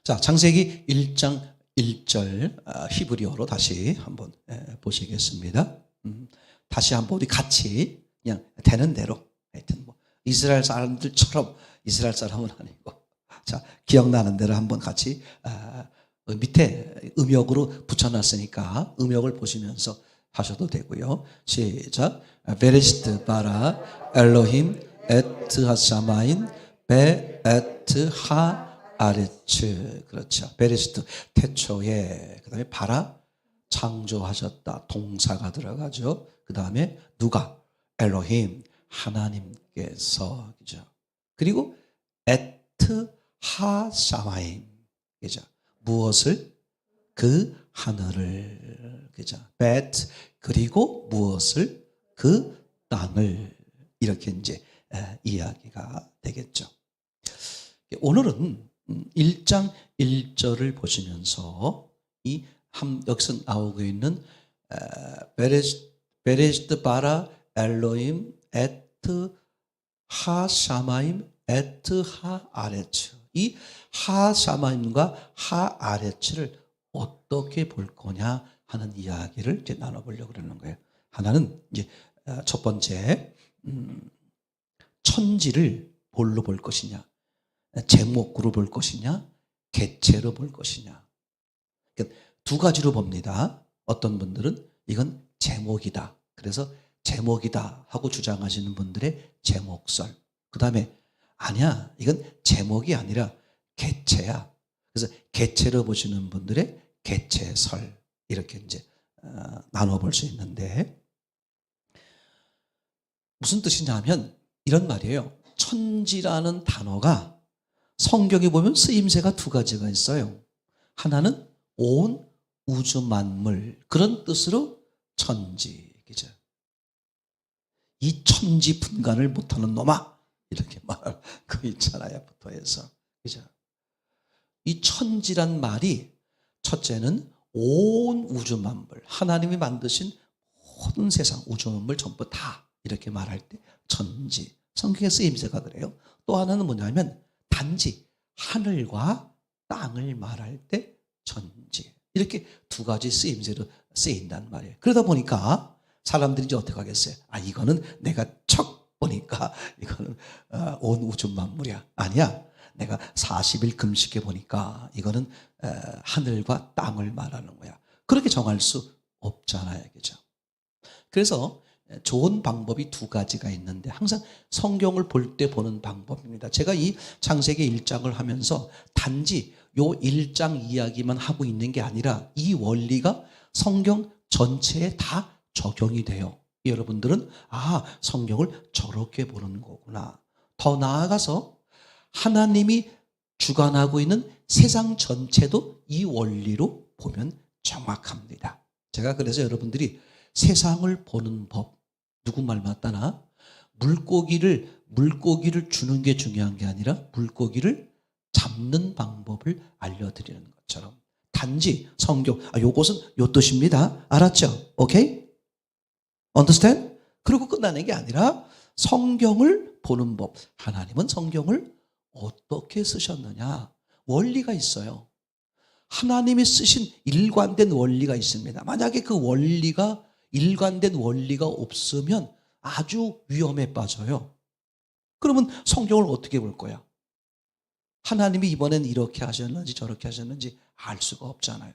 자, 창세기 1장 1절 히브리어로 다시 한번 보시겠습니다. 다시 한번 우리 같이 그냥 되는 대로 하여튼 뭐 이스라엘 사람들처럼 이스라엘 사람은 아니고 자 기억나는 대로 한번 같이 밑에 음역으로 붙여놨으니까 음역을 보시면서 하셔도 되고요. 시작. 베레시트 바라 엘로힘 에트 하샤마인 베 에트 하 아레츠. 그렇죠. 베레시트 태초에, 그 다음에 바라 창조하셨다. 동사가 들어가죠. 그 다음에 누가? 엘로힘 하나님께서. 그죠. 그리고 에트 하샤마임. 그죠. 무엇을? 그 하늘을. 그죠. bet 그리고 무엇을? 그 땅을. 이렇게 이제 이야기가 되겠죠. 오늘은 1장 1절을 보시면서 이 여기서 나오고 있는 베레시트 바라 엘로임 에트 하샤마임 에트 하아레츠. 이 하샤마임과 하아레츠를 어떻게 볼 거냐 하는 이야기를 이제 나눠보려고 그러는 거예요. 하나는 이제 첫 번째 천지를 뭘로 볼 것이냐, 제목으로 볼 것이냐, 개체로 볼 것이냐. 그러니까 두 가지로 봅니다. 어떤 분들은 이건 제목이다. 그래서 제목이다 하고 주장하시는 분들의 제목설. 그 다음에 아니야, 이건 제목이 아니라 개체야. 그래서 개체로 보시는 분들의 개체설. 이렇게 이제 나눠볼 수 있는데 무슨 뜻이냐 하면 이런 말이에요. 천지라는 단어가 성경에 보면 쓰임새가 두 가지가 있어요. 하나는 온 우주 만물, 그런 뜻으로 천지. 그죠? 이 천지 분간을 못하는 놈아, 이렇게 말할 거 있잖아요. 부터해서. 그죠? 이 천지란 말이 첫째는 온 우주 만물, 하나님이 만드신 모든 세상 우주 만물 전부 다 이렇게 말할 때 천지. 성경의 쓰임새가 그래요. 또 하나는 뭐냐면 단지 하늘과 땅을 말할 때 천지. 이렇게 두 가지 쓰임새로 쓰인단 말이에요. 그러다 보니까 사람들이 이제 어떻게 하겠어요? 이거는 내가 척 보니까 이거는 온 우주 만물이야. 아니야. 내가 40일 금식해 보니까 이거는 하늘과 땅을 말하는 거야. 그렇게 정할 수 없잖아요. 그죠? 그래서 좋은 방법이 두 가지가 있는데 항상 성경을 볼 때 보는 방법입니다. 제가 이 창세기 1장을 하면서 단지 요 1장 이야기만 하고 있는 게 아니라 이 원리가 성경 전체에 다 적용이 돼요. 여러분들은 성경을 저렇게 보는 거구나. 더 나아가서 하나님이 주관하고 있는 세상 전체도 이 원리로 보면 정확합니다. 제가 그래서 여러분들이 세상을 보는 법, 누구 말 맞다나 물고기를 주는 게 중요한 게 아니라 물고기를 잡는 방법을 알려드리는 것처럼 단지 성경, 요것은 요 뜻입니다. 알았죠? 오케이? Understand? 그리고 끝나는 게 아니라 성경을 보는 법. 하나님은 성경을 어떻게 쓰셨느냐? 원리가 있어요. 하나님이 쓰신 일관된 원리가 있습니다. 만약에 그 원리가 일관된 원리가 없으면 아주 위험에 빠져요. 그러면 성경을 어떻게 볼 거야? 하나님이 이번엔 이렇게 하셨는지 저렇게 하셨는지 알 수가 없잖아요.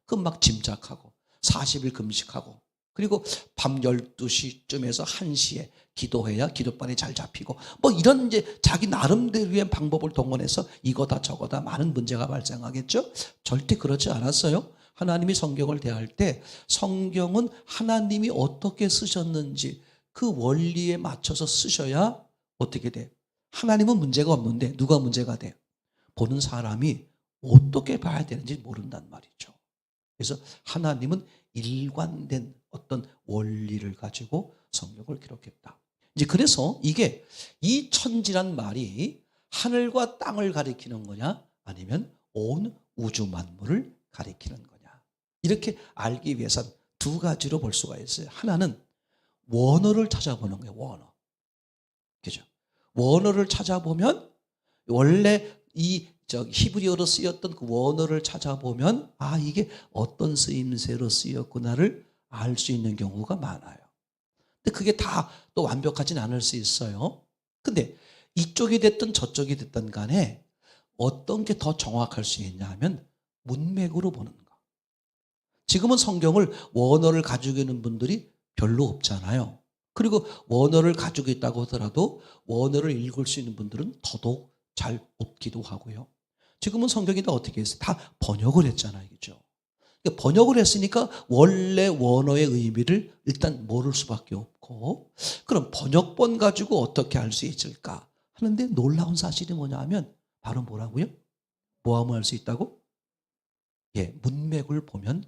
그럼 막 짐작하고 40일 금식하고 그리고 밤 12시쯤에서 1시에 기도해야 기도반이 잘 잡히고 뭐 이런 이제 자기 나름대로의 방법을 동원해서 이거다 저거다 많은 문제가 발생하겠죠? 절대 그렇지 않았어요. 하나님이 성경을 대할 때 성경은 하나님이 어떻게 쓰셨는지 그 원리에 맞춰서 쓰셔야 어떻게 돼? 하나님은 문제가 없는데 누가 문제가 돼? 보는 사람이 어떻게 봐야 되는지 모른단 말이죠. 그래서 하나님은 일관된 어떤 원리를 가지고 성경을 기록했다. 이제 그래서 이게 이 천지란 말이 하늘과 땅을 가리키는 거냐 아니면 온 우주 만물을 가리키는 거냐. 이렇게 알기 위해서는 두 가지로 볼 수가 있어요. 하나는 원어를 찾아보는 거예요. 원어. 그죠? 원어를 찾아보면 원래 이 히브리어로 쓰였던 그 원어를 찾아보면 이게 어떤 쓰임새로 쓰였구나를 알 수 있는 경우가 많아요. 근데 그게 다 또 완벽하진 않을 수 있어요. 근데 이쪽이 됐든 저쪽이 됐든 간에 어떤 게 더 정확할 수 있냐 하면 문맥으로 보는 거. 지금은 성경을 원어를 가지고 있는 분들이 별로 없잖아요. 그리고 원어를 가지고 있다고 하더라도 원어를 읽을 수 있는 분들은 더더욱 잘 없기도 하고요. 지금은 성경이 다 어떻게 했어요? 다 번역을 했잖아요. 그죠? 번역을 했으니까 원래 원어의 의미를 일단 모를 수밖에 없고, 그럼 번역본 가지고 어떻게 알 수 있을까 하는데 놀라운 사실이 뭐냐 하면 바로 뭐라고요? 뭐하면 알 수 있다고? 문맥을 보면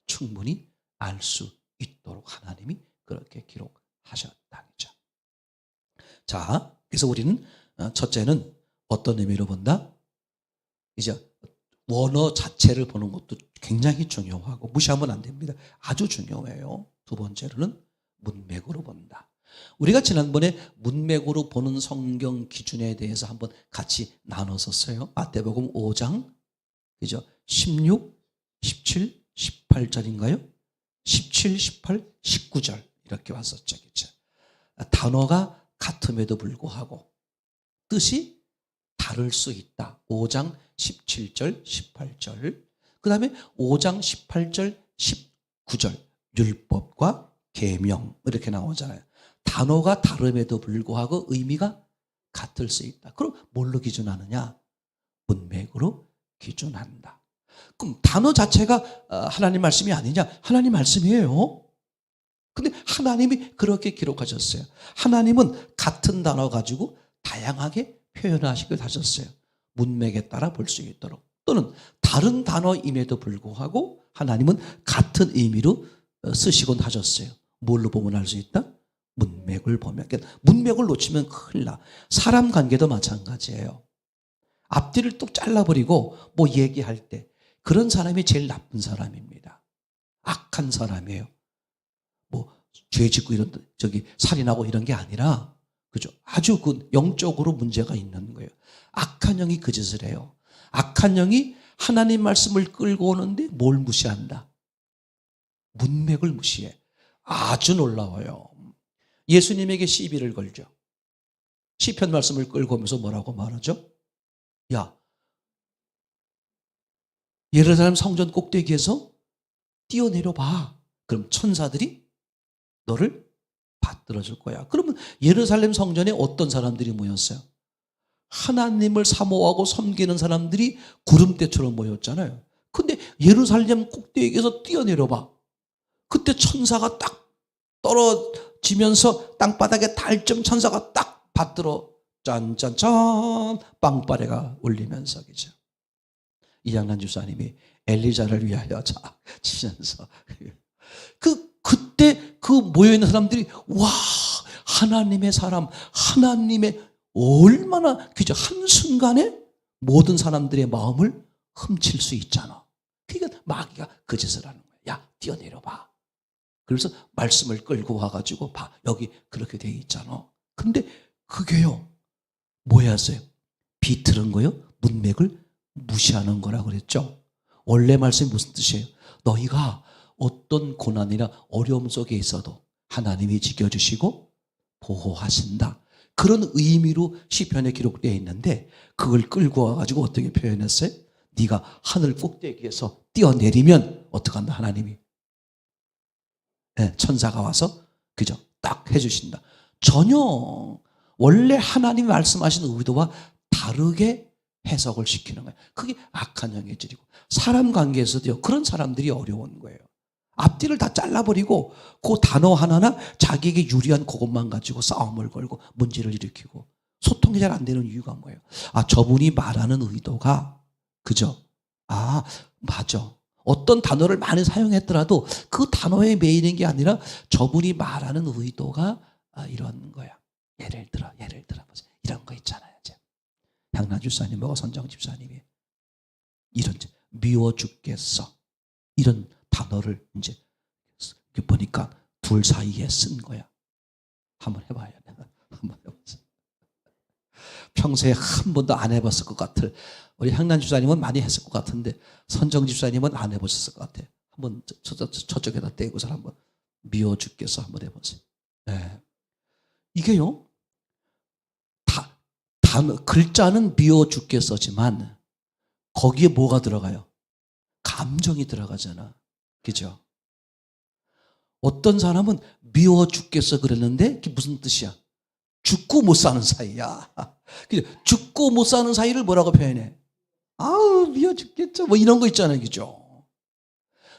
충분히 알 수 있도록 하나님이 그렇게 기록하셨다는 거죠. 자, 그래서 우리는 첫째는 어떤 의미로 본다? 이제 원어 자체를 보는 것도 굉장히 중요하고 무시하면 안 됩니다. 아주 중요해요. 두 번째로는 문맥으로 본다. 우리가 지난번에 문맥으로 보는 성경 기준에 대해서 한번 같이 나눴었어요. 마태복음 5장 그죠? 16, 17, 18절인가요? 17, 18, 19절 이렇게 왔었죠. 그죠? 단어가 같음에도 불구하고 뜻이 다를 수 있다. 5장 17절, 18절. 그 다음에 5장 18절, 19절. 율법과 계명 이렇게 나오잖아요. 단어가 다름에도 불구하고 의미가 같을 수 있다. 그럼 뭘로 기준하느냐? 문맥으로 기준한다. 그럼 단어 자체가 하나님 말씀이 아니냐? 하나님 말씀이에요. 근데 하나님이 그렇게 기록하셨어요. 하나님은 같은 단어 가지고 다양하게 표현하시길 하셨어요. 문맥에 따라 볼 수 있도록. 또는 다른 단어임에도 불구하고 하나님은 같은 의미로 쓰시곤 하셨어요. 뭘로 보면 알 수 있다? 문맥을 보면. 그러니까 문맥을 놓치면 큰일 나. 사람 관계도 마찬가지예요. 앞뒤를 뚝 잘라버리고 뭐 얘기할 때 그런 사람이 제일 나쁜 사람입니다. 악한 사람이에요. 뭐 죄 짓고 이런 살인하고 이런 게 아니라 그죠? 아주 그 영적으로 문제가 있는 거예요. 악한 영이 그 짓을 해요. 악한 영이 하나님 말씀을 끌고 오는데 뭘 무시한다? 문맥을 무시해. 아주 놀라워요. 예수님에게 시비를 걸죠. 시편 말씀을 끌고 오면서 뭐라고 말하죠? 야, 예루살렘 성전 꼭대기에서 뛰어내려 봐. 그럼 천사들이 너를 받들어 줄 거야. 그러면 예루살렘 성전에 어떤 사람들이 모였어요? 하나님을 사모하고 섬기는 사람들이 구름대처럼 모였잖아요. 근데 예루살렘 꼭대기에서 뛰어내려 봐. 그때 천사가 딱 떨어지면서 땅바닥에 달점 천사가 딱 받들어 짠짠짠 빵빠레가 울리면서 그죠. 이장란 주사님이 엘리자를 위하여 치면서 그때 그 모여있는 사람들이 와 하나님의 사람 하나님의 얼마나 그죠 한순간에 모든 사람들의 마음을 훔칠 수 있잖아. 그러니까 마귀가 그 짓을 하는 거야. 야 뛰어내려 봐. 그래서 말씀을 끌고 와가지고 봐 여기 그렇게 돼 있잖아. 근데 그게요 뭐였어요? 비틀은 거요? 문맥을 무시하는 거라고 그랬죠. 원래 말씀이 무슨 뜻이에요? 너희가 어떤 고난이나 어려움 속에 있어도 하나님이 지켜주시고 보호하신다. 그런 의미로 시편에 기록되어 있는데 그걸 끌고 와가지고 어떻게 표현했어요? 네가 하늘 꼭대기에서 뛰어내리면 어떡한다 하나님이? 네, 천사가 와서 그죠? 딱 해주신다. 전혀 원래 하나님이 말씀하신 의도와 다르게 해석을 시키는 거예요. 그게 악한 영의 질이고 사람 관계에서도요. 그런 사람들이 어려운 거예요. 앞뒤를 다 잘라버리고 그 단어 하나나 자기에게 유리한 그것만 가지고 싸움을 걸고 문제를 일으키고 소통이 잘 안 되는 이유가 뭐예요? 저분이 말하는 의도가 그죠? 맞아. 어떤 단어를 많이 사용했더라도 그 단어에 매이는 게 아니라 저분이 말하는 의도가 이런 거야. 예를 들어 이런 거 있잖아요. 향란 집사님하고 선정 집사님이 이런 미워 죽겠어 이런 단어를 이제 보니까 둘 사이에 쓴 거야. 한번 해봐요. 한번 해보세요. 평소에 한 번도 안 해봤을 것 같을. 우리 향난 집사님은 많이 했을 것 같은데 선정 집사님은 안 해보셨을 것 같아. 한번 저쪽에다 떼고서 한번 미워 죽겠어 한번 해보세요. 네. 이게요. 글자는 미워 죽겠어지만 거기에 뭐가 들어가요? 감정이 들어가잖아. 그죠? 어떤 사람은 미워 죽겠어 그랬는데 그게 무슨 뜻이야? 죽고 못 사는 사이야. 죽고 못 사는 사이를 뭐라고 표현해? 아우 미워 죽겠죠. 뭐 이런 거 있잖아요. 그죠?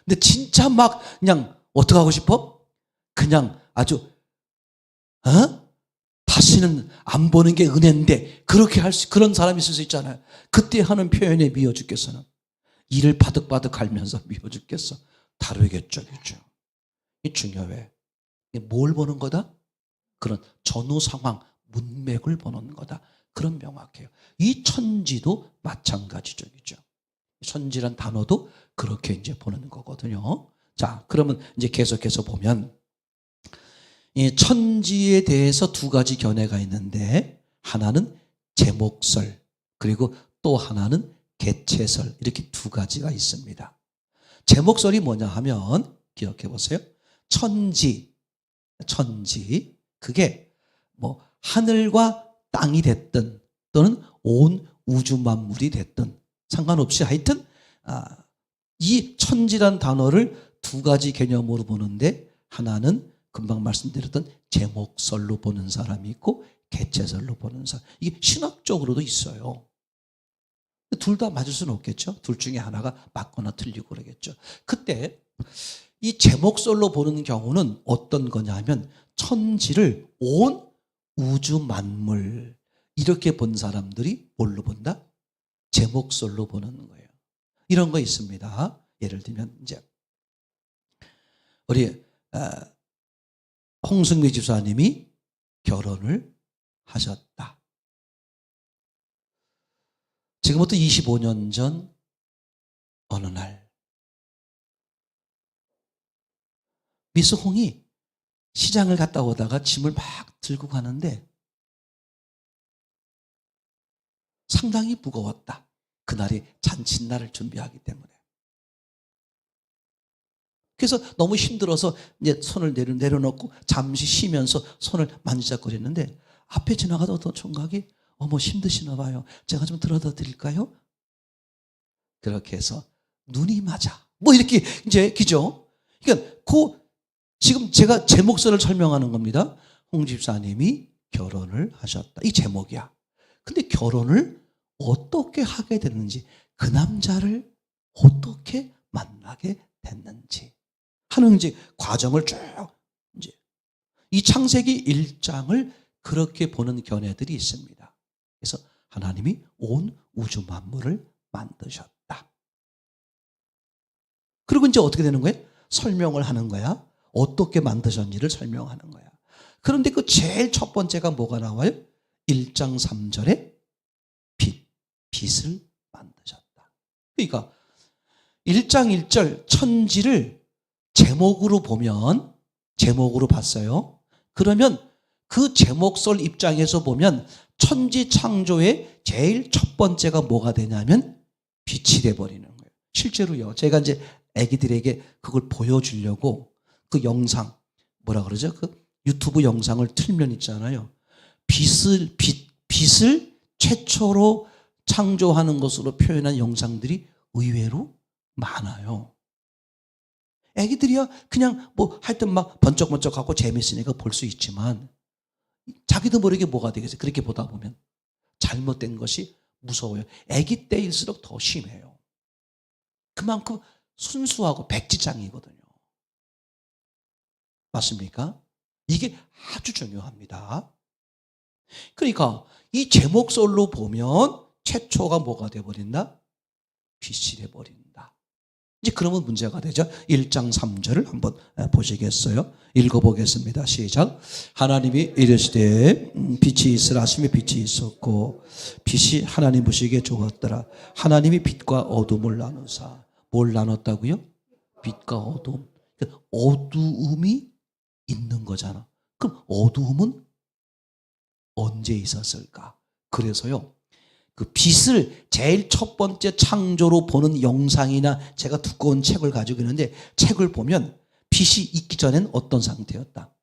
근데 진짜 막 그냥 어떻게 하고 싶어? 그냥 아주 다시는 안 보는 게 은혜인데 그렇게 그런 사람이 있을 수 있잖아요. 그때 하는 표현에 미워 죽겠어는 이를 바득바득 갈면서 미워 죽겠어. 다르겠죠. 그죠? 이 중요해. 뭘 보는 거다? 그런 전후 상황, 문맥을 보는 거다. 그런 명확해요. 이 천지도 마찬가지죠. 그죠? 천지란 단어도 그렇게 이제 보는 거거든요. 자, 그러면 이제 계속해서 보면 이 천지에 대해서 두 가지 견해가 있는데 하나는 제목설 그리고 또 하나는 개체설 이렇게 두 가지가 있습니다. 제목설이 뭐냐 하면 기억해 보세요. 천지 그게 뭐 하늘과 땅이 됐든 또는 온 우주 만물이 됐든 상관없이 하여튼 이 천지란 단어를 두 가지 개념으로 보는데 하나는 금방 말씀드렸던 제목설로 보는 사람이 있고 개체설로 보는 사람. 이게 신학적으로도 있어요. 둘 다 맞을 수는 없겠죠. 둘 중에 하나가 맞거나 틀리고 그러겠죠. 그때 이 제목설로 보는 경우는 어떤 거냐 하면 천지를 온 우주 만물 이렇게 본 사람들이 뭘로 본다? 제목설로 보는 거예요. 이런 거 있습니다. 예를 들면 이제 우리 홍승미 집사님이 결혼을 하셨다. 지금부터 25년 전 어느 날 미스 홍이 시장을 갔다 오다가 짐을 막 들고 가는데 상당히 무거웠다. 그날이 잔칫날을 준비하기 때문에. 그래서 너무 힘들어서 이제 손을 내려놓고 잠시 쉬면서 손을 만지작거렸는데 앞에 지나가던 어떤 총각이 어머 힘드시나 봐요. 제가 좀 들어다 드릴까요? 그렇게 해서 눈이 맞아. 뭐 이렇게 이제 그죠? 그러니까 지금 제가 제 목소리를 설명하는 겁니다. 홍 집사님이 결혼을 하셨다. 이 제목이야. 근데 결혼을 어떻게 하게 됐는지 그 남자를 어떻게 만나게 됐는지 하는 이제 과정을 쭉 이제 이 창세기 1장을 그렇게 보는 견해들이 있습니다. 그래서 하나님이 온 우주 만물을 만드셨다. 그리고 이제 어떻게 되는 거예요? 설명을 하는 거야. 어떻게 만드셨는지를 설명하는 거야. 그런데 그 제일 첫 번째가 뭐가 나와요? 1장 3절에 빛을 만드셨다. 그러니까 1장 1절 천지를 제목으로 보면 제목으로 봤어요. 그러면 그 제목설 입장에서 보면 천지 창조의 제일 첫 번째가 뭐가 되냐면 빛이 돼버리는 거예요. 실제로요. 제가 이제 아기들에게 그걸 보여주려고 그 영상 뭐라 그러죠? 그 유튜브 영상을 틀면 있잖아요. 빛을 최초로 창조하는 것으로 표현한 영상들이 의외로 많아요. 애기들이야 그냥 뭐 하여튼 막 번쩍번쩍하고 재밌으니까 볼 수 있지만 자기도 모르게 뭐가 되겠어요. 그렇게 보다 보면 잘못된 것이 무서워요. 애기 때일수록 더 심해요. 그만큼 순수하고 백지장이거든요. 맞습니까? 이게 아주 중요합니다. 그러니까 이 제목설로 보면 최초가 뭐가 돼버린다? 빛이 돼버린다. 이제 그러면 문제가 되죠. 1장 3절을 한번 보시겠어요? 읽어보겠습니다. 시작. 하나님이 이르시되 빛이 있으라 하시며 빛이 있었고 빛이 하나님 보시기에 좋았더라. 하나님이 빛과 어둠을 나누사. 뭘 나눴다고요? 빛과 어둠. 어두움이 있는 거잖아. 그럼 어두움은 언제 있었을까? 그래서요, 그 빛을 제일 첫 번째 창조로 보는 영상이나 제가 두꺼운 책을 가지고 있는데, 책을 보면 빛이 있기 전엔 어떤 상태였다?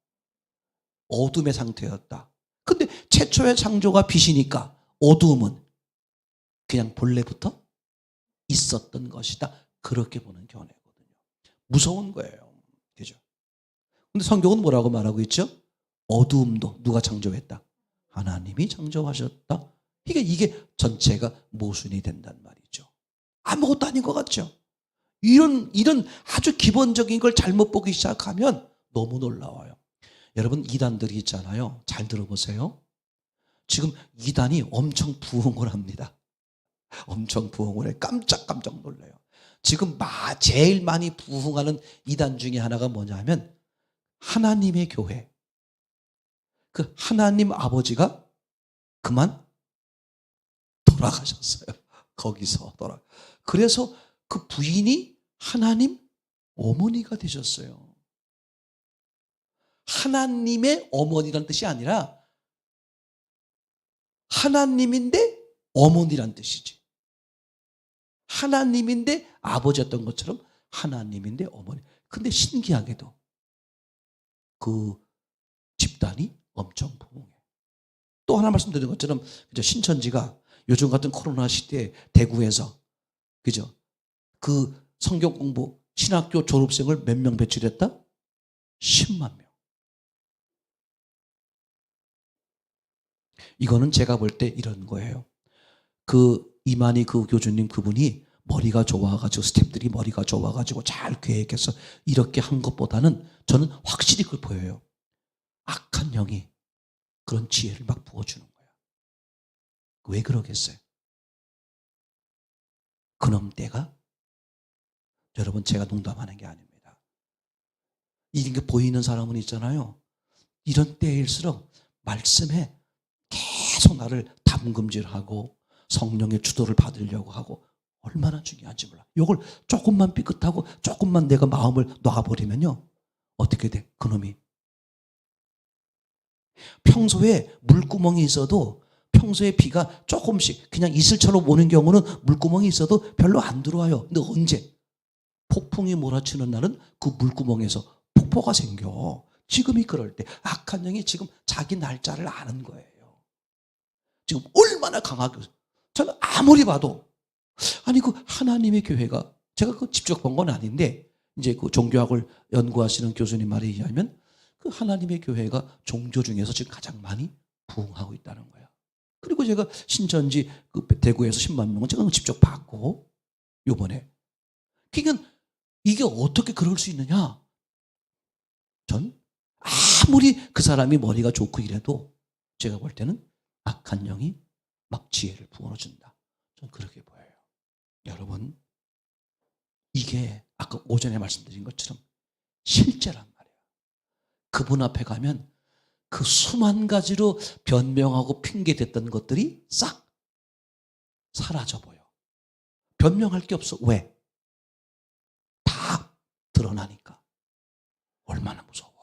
어둠의 상태였다. 근데 최초의 창조가 빛이니까 어두움은 그냥 본래부터 있었던 것이다. 그렇게 보는 견해거든요. 무서운 거예요. 그죠? 근데 성경은 뭐라고 말하고 있죠? 어두움도 누가 창조했다? 하나님이 창조하셨다. 이게 전체가 모순이 된단 말이죠. 아무것도 아닌 것 같죠? 이런 아주 기본적인 걸 잘못 보기 시작하면 너무 놀라워요. 여러분, 이단들이 있잖아요. 잘 들어보세요. 지금 이단이 엄청 부흥을 합니다. 엄청 부흥을 해. 깜짝깜짝 놀라요. 지금 제일 많이 부흥하는 이단 중에 하나가 뭐냐면 하나님의 교회. 그 하나님 아버지가 그만 돌아가셨어요. 거기서 그래서 그 부인이 하나님 어머니가 되셨어요. 하나님의 어머니란 뜻이 아니라 하나님인데 어머니란 뜻이지. 하나님인데 아버지였던 것처럼 하나님인데 어머니. 근데 신기하게도 그 집단이 엄청 부흥해. 또 하나 말씀드린 것처럼 그죠? 신천지가 요즘 같은 코로나 시대에 대구에서 그죠? 그 성경 공부 신학교 졸업생을 몇 명 배출했다? 10만 명. 이거는 제가 볼 때 이런 거예요. 그 이만희 그 교주님 그분이 머리가 좋아가지고 스태프들이 머리가 좋아가지고 잘 계획해서 이렇게 한 것보다는 저는 확실히 그걸 보여요. 악한 영이 그런 지혜를 막 부어주는 거야. 왜 그러겠어요? 그놈 때가 여러분 제가 농담하는 게 아닙니다. 이런 게 보이는 사람은 있잖아요. 이런 때일수록 말씀에 계속 나를 담금질하고 성령의 주도를 받으려고 하고 얼마나 중요한지 몰라. 이걸 조금만 삐끗하고 조금만 내가 마음을 놔버리면요. 어떻게 돼? 그놈이. 평소에 물구멍이 있어도 평소에 비가 조금씩 그냥 이슬처럼 오는 경우는 물구멍이 있어도 별로 안 들어와요. 근데 언제? 폭풍이 몰아치는 날은 그 물구멍에서 폭포가 생겨. 지금이 그럴 때 악한 영이 지금 자기 날짜를 아는 거예요. 지금 얼마나 강하게. 저는 아무리 봐도 아니 그 하나님의 교회가 제가 그 직접 본 건 아닌데 이제 그 종교학을 연구하시는 교수님 말에 의하면 그 하나님의 교회가 종교 중에서 지금 가장 많이 부흥하고 있다는 거야. 그리고 제가 신천지 그 대구에서 10만 명은 제가 직접 봤고 요번에 그러니까 이게 어떻게 그럴 수 있느냐? 전 아무리 그 사람이 머리가 좋고 이래도 제가 볼 때는 악한 영이 막 지혜를 부어준다. 전 그렇게 보여요. 여러분, 이게 아까 오전에 말씀드린 것처럼 실제란 말이에요. 그분 앞에 가면 그 수만 가지로 변명하고 핑계댔던 것들이 싹 사라져 보여. 변명할 게 없어. 왜? 다 드러나니까. 얼마나 무서워.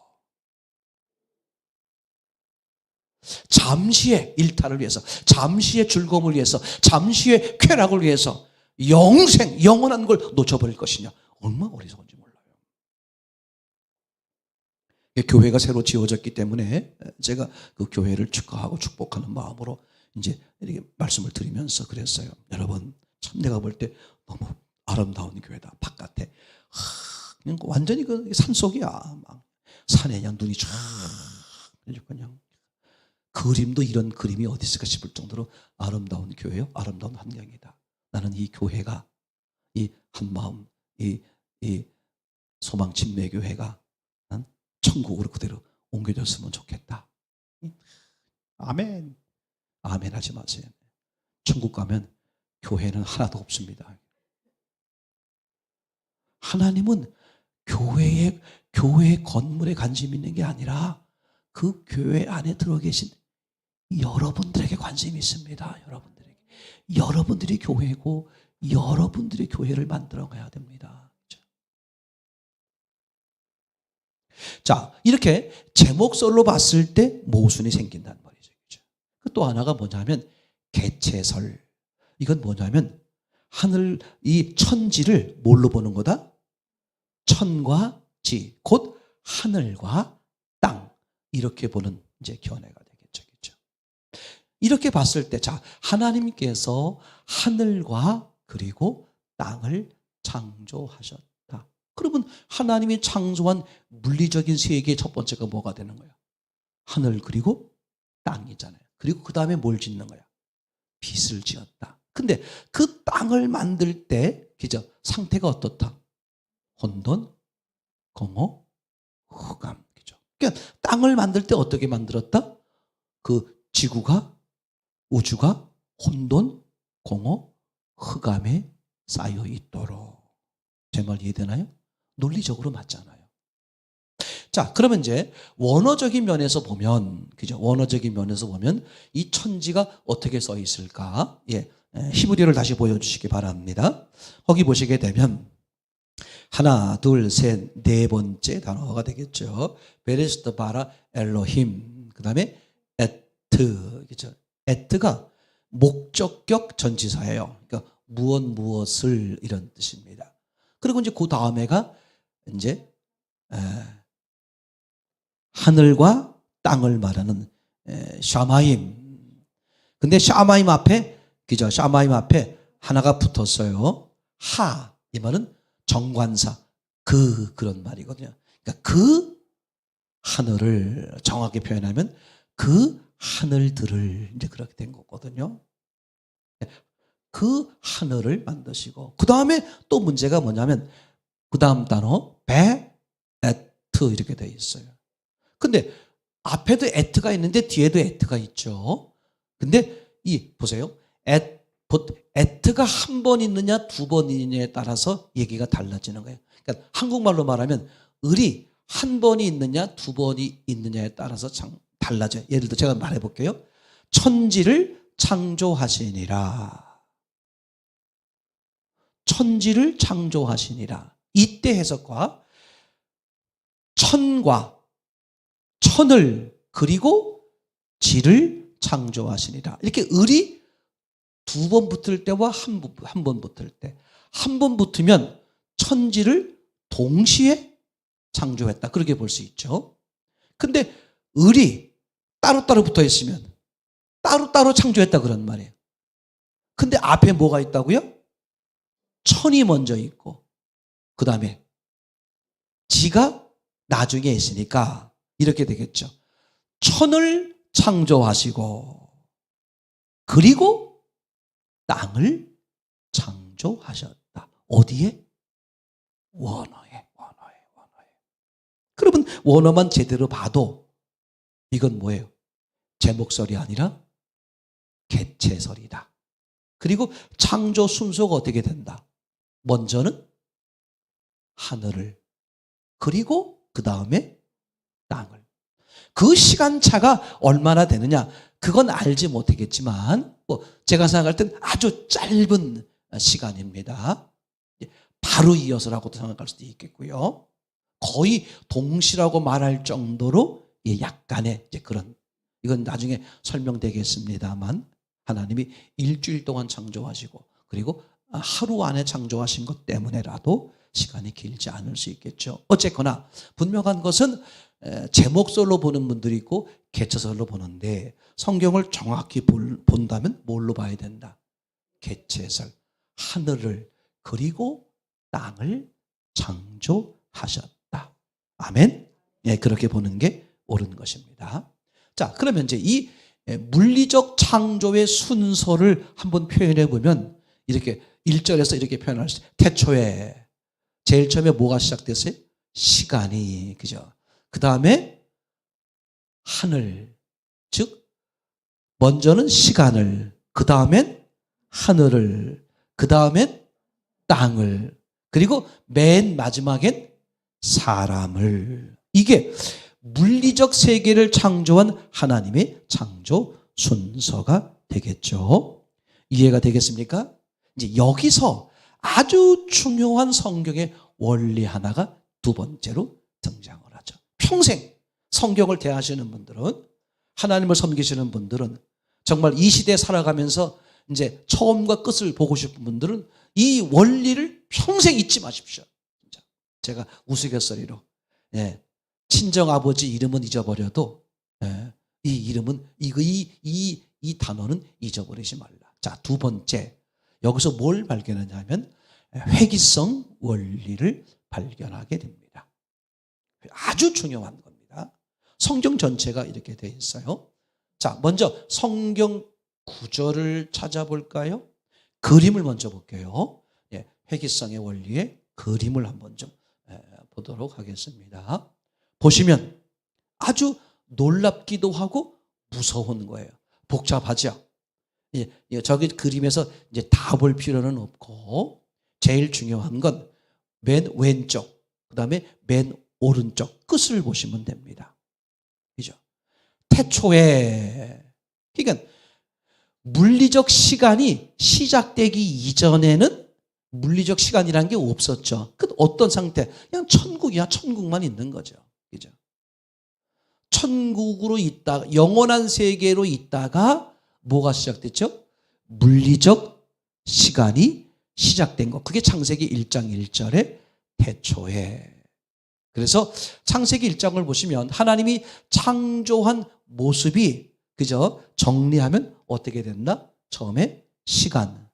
잠시의 일탈을 위해서, 잠시의 즐거움을 위해서, 잠시의 쾌락을 위해서 영원한 걸 놓쳐버릴 것이냐. 얼마나 어리석은지 몰라요. 교회가 새로 지어졌기 때문에 제가 그 교회를 축하하고 축복하는 마음으로 이제 이렇게 말씀을 드리면서 그랬어요. 여러분, 참 내가 볼 때 너무 아름다운 교회다. 바깥에 그냥 완전히 그 산속이야. 막 산에 그냥 눈이 쫙 그냥 그림도 이런 그림이 어디 있을까 싶을 정도로 아름다운 교회요, 아름다운 환경이다. 나는 이 교회가 이 한마음, 이 소망 침례교회가 난 천국으로 그대로 옮겨졌으면 좋겠다. 아멘. 아멘 하지 마세요. 천국 가면 교회는 하나도 없습니다. 하나님은 교회 건물에 관심 있는 게 아니라 그 교회 안에 들어 계신 여러분들에게 관심이 있습니다. 여러분들이 교회고 여러분들이 교회를 만들어 가야 됩니다. 자, 이렇게 제목설로 봤을 때 모순이 생긴다는 말이죠. 또 하나가 뭐냐면 개체설. 이건 뭐냐면 하늘, 이 천지를 뭘로 보는 거다? 천과 지, 곧 하늘과 땅. 이렇게 보는 이제 견해가 되겠죠. 그렇죠? 이렇게 봤을 때, 자, 하나님께서 하늘과 그리고 땅을 창조하셨다. 그러면 하나님이 창조한 물리적인 세계의 첫 번째가 뭐가 되는 거야? 하늘 그리고 땅이잖아요. 그리고 그 다음에 뭘 짓는 거야? 빛을 지었다. 근데 그 땅을 만들 때, 그죠? 상태가 어떻다? 혼돈, 공허, 흑암. 그죠? 그러니까 땅을 만들 때 어떻게 만들었다? 그 지구가, 우주가 혼돈, 공허, 흑암에 쌓여 있도록. 제 말 이해되나요? 논리적으로 맞잖아요. 자, 그러면 이제 원어적인 면에서 보면, 그죠? 원어적인 면에서 보면 이 천지가 어떻게 써 있을까? 예, 히브리어를 다시 보여주시기 바랍니다. 거기 보시게 되면 하나, 둘, 셋, 네 번째 단어가 되겠죠. 베레스트 바라 엘로힘. 그 다음에 에트, 그죠? 에트가 목적격 전치사예요. 그러니까 무엇을 이런 뜻입니다. 그리고 이제 그 다음에가 이제 하늘과 땅을 말하는 샤마임. 근데 샤마임 앞에, 그죠? 샤마임 앞에 하나가 붙었어요. 하, 이 말은 정관사, 그런 말이거든요. 그러니까 그 하늘을 정확히 표현하면 그 하늘들을 이제 그렇게 된 거거든요. 그 하늘을 만드시고, 그 다음에 또 문제가 뭐냐면 그 다음 단어 베, 에트 이렇게 돼 있어요. 근데 앞에도 에트가 있는데 뒤에도 에트가 있죠. 근데 보세요. 에트가 한 번 있느냐 두 번 있느냐에 따라서 얘기가 달라지는 거예요. 그러니까 한국말로 말하면 을이 한 번이 있느냐 두 번이 있느냐에 따라서 달라져요. 예를 들어 제가 말해 볼게요. 천지를 창조하시니라. 천지를 창조하시니라. 이때 해석과 천과 천을 그리고 지를 창조하시니라. 이렇게 을이 두 번 붙을 때와 한 번 붙을 때, 한 번 붙으면 천지를 동시에 창조했다. 그렇게 볼 수 있죠. 근데 을이 따로따로 붙어 있으면 따로따로 창조했다 그런 말이에요. 근데 앞에 뭐가 있다고요? 천이 먼저 있고 그 다음에 지가 나중에 있으니까 이렇게 되겠죠. 천을 창조하시고 그리고 땅을 창조하셨다. 어디에? 원어에. 그러면 원어만 제대로 봐도 이건 뭐예요? 제목설이 아니라 개체설이다. 그리고 창조 순서가 어떻게 된다? 먼저는 하늘을, 그리고 그 다음에 땅을. 그 시간차가 얼마나 되느냐? 그건 알지 못하겠지만 제가 생각할 땐 아주 짧은 시간입니다. 바로 이어서라고도 생각할 수도 있겠고요. 거의 동시라고 말할 정도로 약간의 이제 그런, 이건 나중에 설명되겠습니다만 하나님이 일주일 동안 창조하시고 그리고 하루 안에 창조하신 것 때문에라도 시간이 길지 않을 수 있겠죠. 어쨌거나 분명한 것은 제목설로 보는 분들이 있고 개체설로 보는데 성경을 정확히 본다면 뭘로 봐야 된다? 개체설. 하늘을 그리고 땅을 창조하셨다. 아멘. 예, 그렇게 보는 게 옳은 것입니다. 자, 그러면 이제 이 물리적 창조의 순서를 한번 표현해 보면 이렇게 1절에서 이렇게 표현할 수 있어요. 태초에 제일 처음에 뭐가 시작됐어요? 시간이, 그죠? 그 다음에 하늘, 즉 먼저는 시간을, 그 다음엔 하늘을, 그 다음엔 땅을, 그리고 맨 마지막엔 사람을. 이게 물리적 세계를 창조한 하나님의 창조 순서가 되겠죠. 이해가 되겠습니까? 이제 여기서 아주 중요한 성경의 원리 하나가 두 번째로 등장을 하죠. 평생 성경을 대하시는 분들은, 하나님을 섬기시는 분들은 정말 이 시대에 살아가면서 이제 처음과 끝을 보고 싶은 분들은 이 원리를 평생 잊지 마십시오. 진짜. 제가 우스갯소리로, 예, 친정 아버지 이름은 잊어버려도, 예, 이 이름은 이 단어는 잊어버리지 말라. 자, 두 번째, 여기서 뭘 발견하냐면 회귀성 원리를 발견하게 됩니다. 아주 중요한 겁니다. 성경 전체가 이렇게 되어 있어요. 자, 먼저 성경 구절을 찾아볼까요? 그림을 먼저 볼게요. 예, 회귀성의 원리의 그림을 한번 좀 보도록 하겠습니다. 보시면 아주 놀랍기도 하고 무서운 거예요. 복잡하죠? 예, 저기 그림에서 이제 다 볼 필요는 없고, 제일 중요한 건 맨 왼쪽, 그 다음에 맨 오른쪽 끝을 보시면 됩니다. 그죠? 태초에, 그러니까 물리적 시간이 시작되기 이전에는 물리적 시간이라는 게 없었죠. 그 어떤 상태? 그냥 천국이야. 천국만 있는 거죠. 그죠? 천국으로 있다가, 영원한 세계로 있다가 뭐가 시작됐죠? 물리적 시간이 시작된 것. 그게 창세기 1장 1절에 태초에. 그래서 창세기 1장을 보시면 하나님이 창조한 모습이, 그죠? 정리하면 어떻게 됐나? 처음에 시간,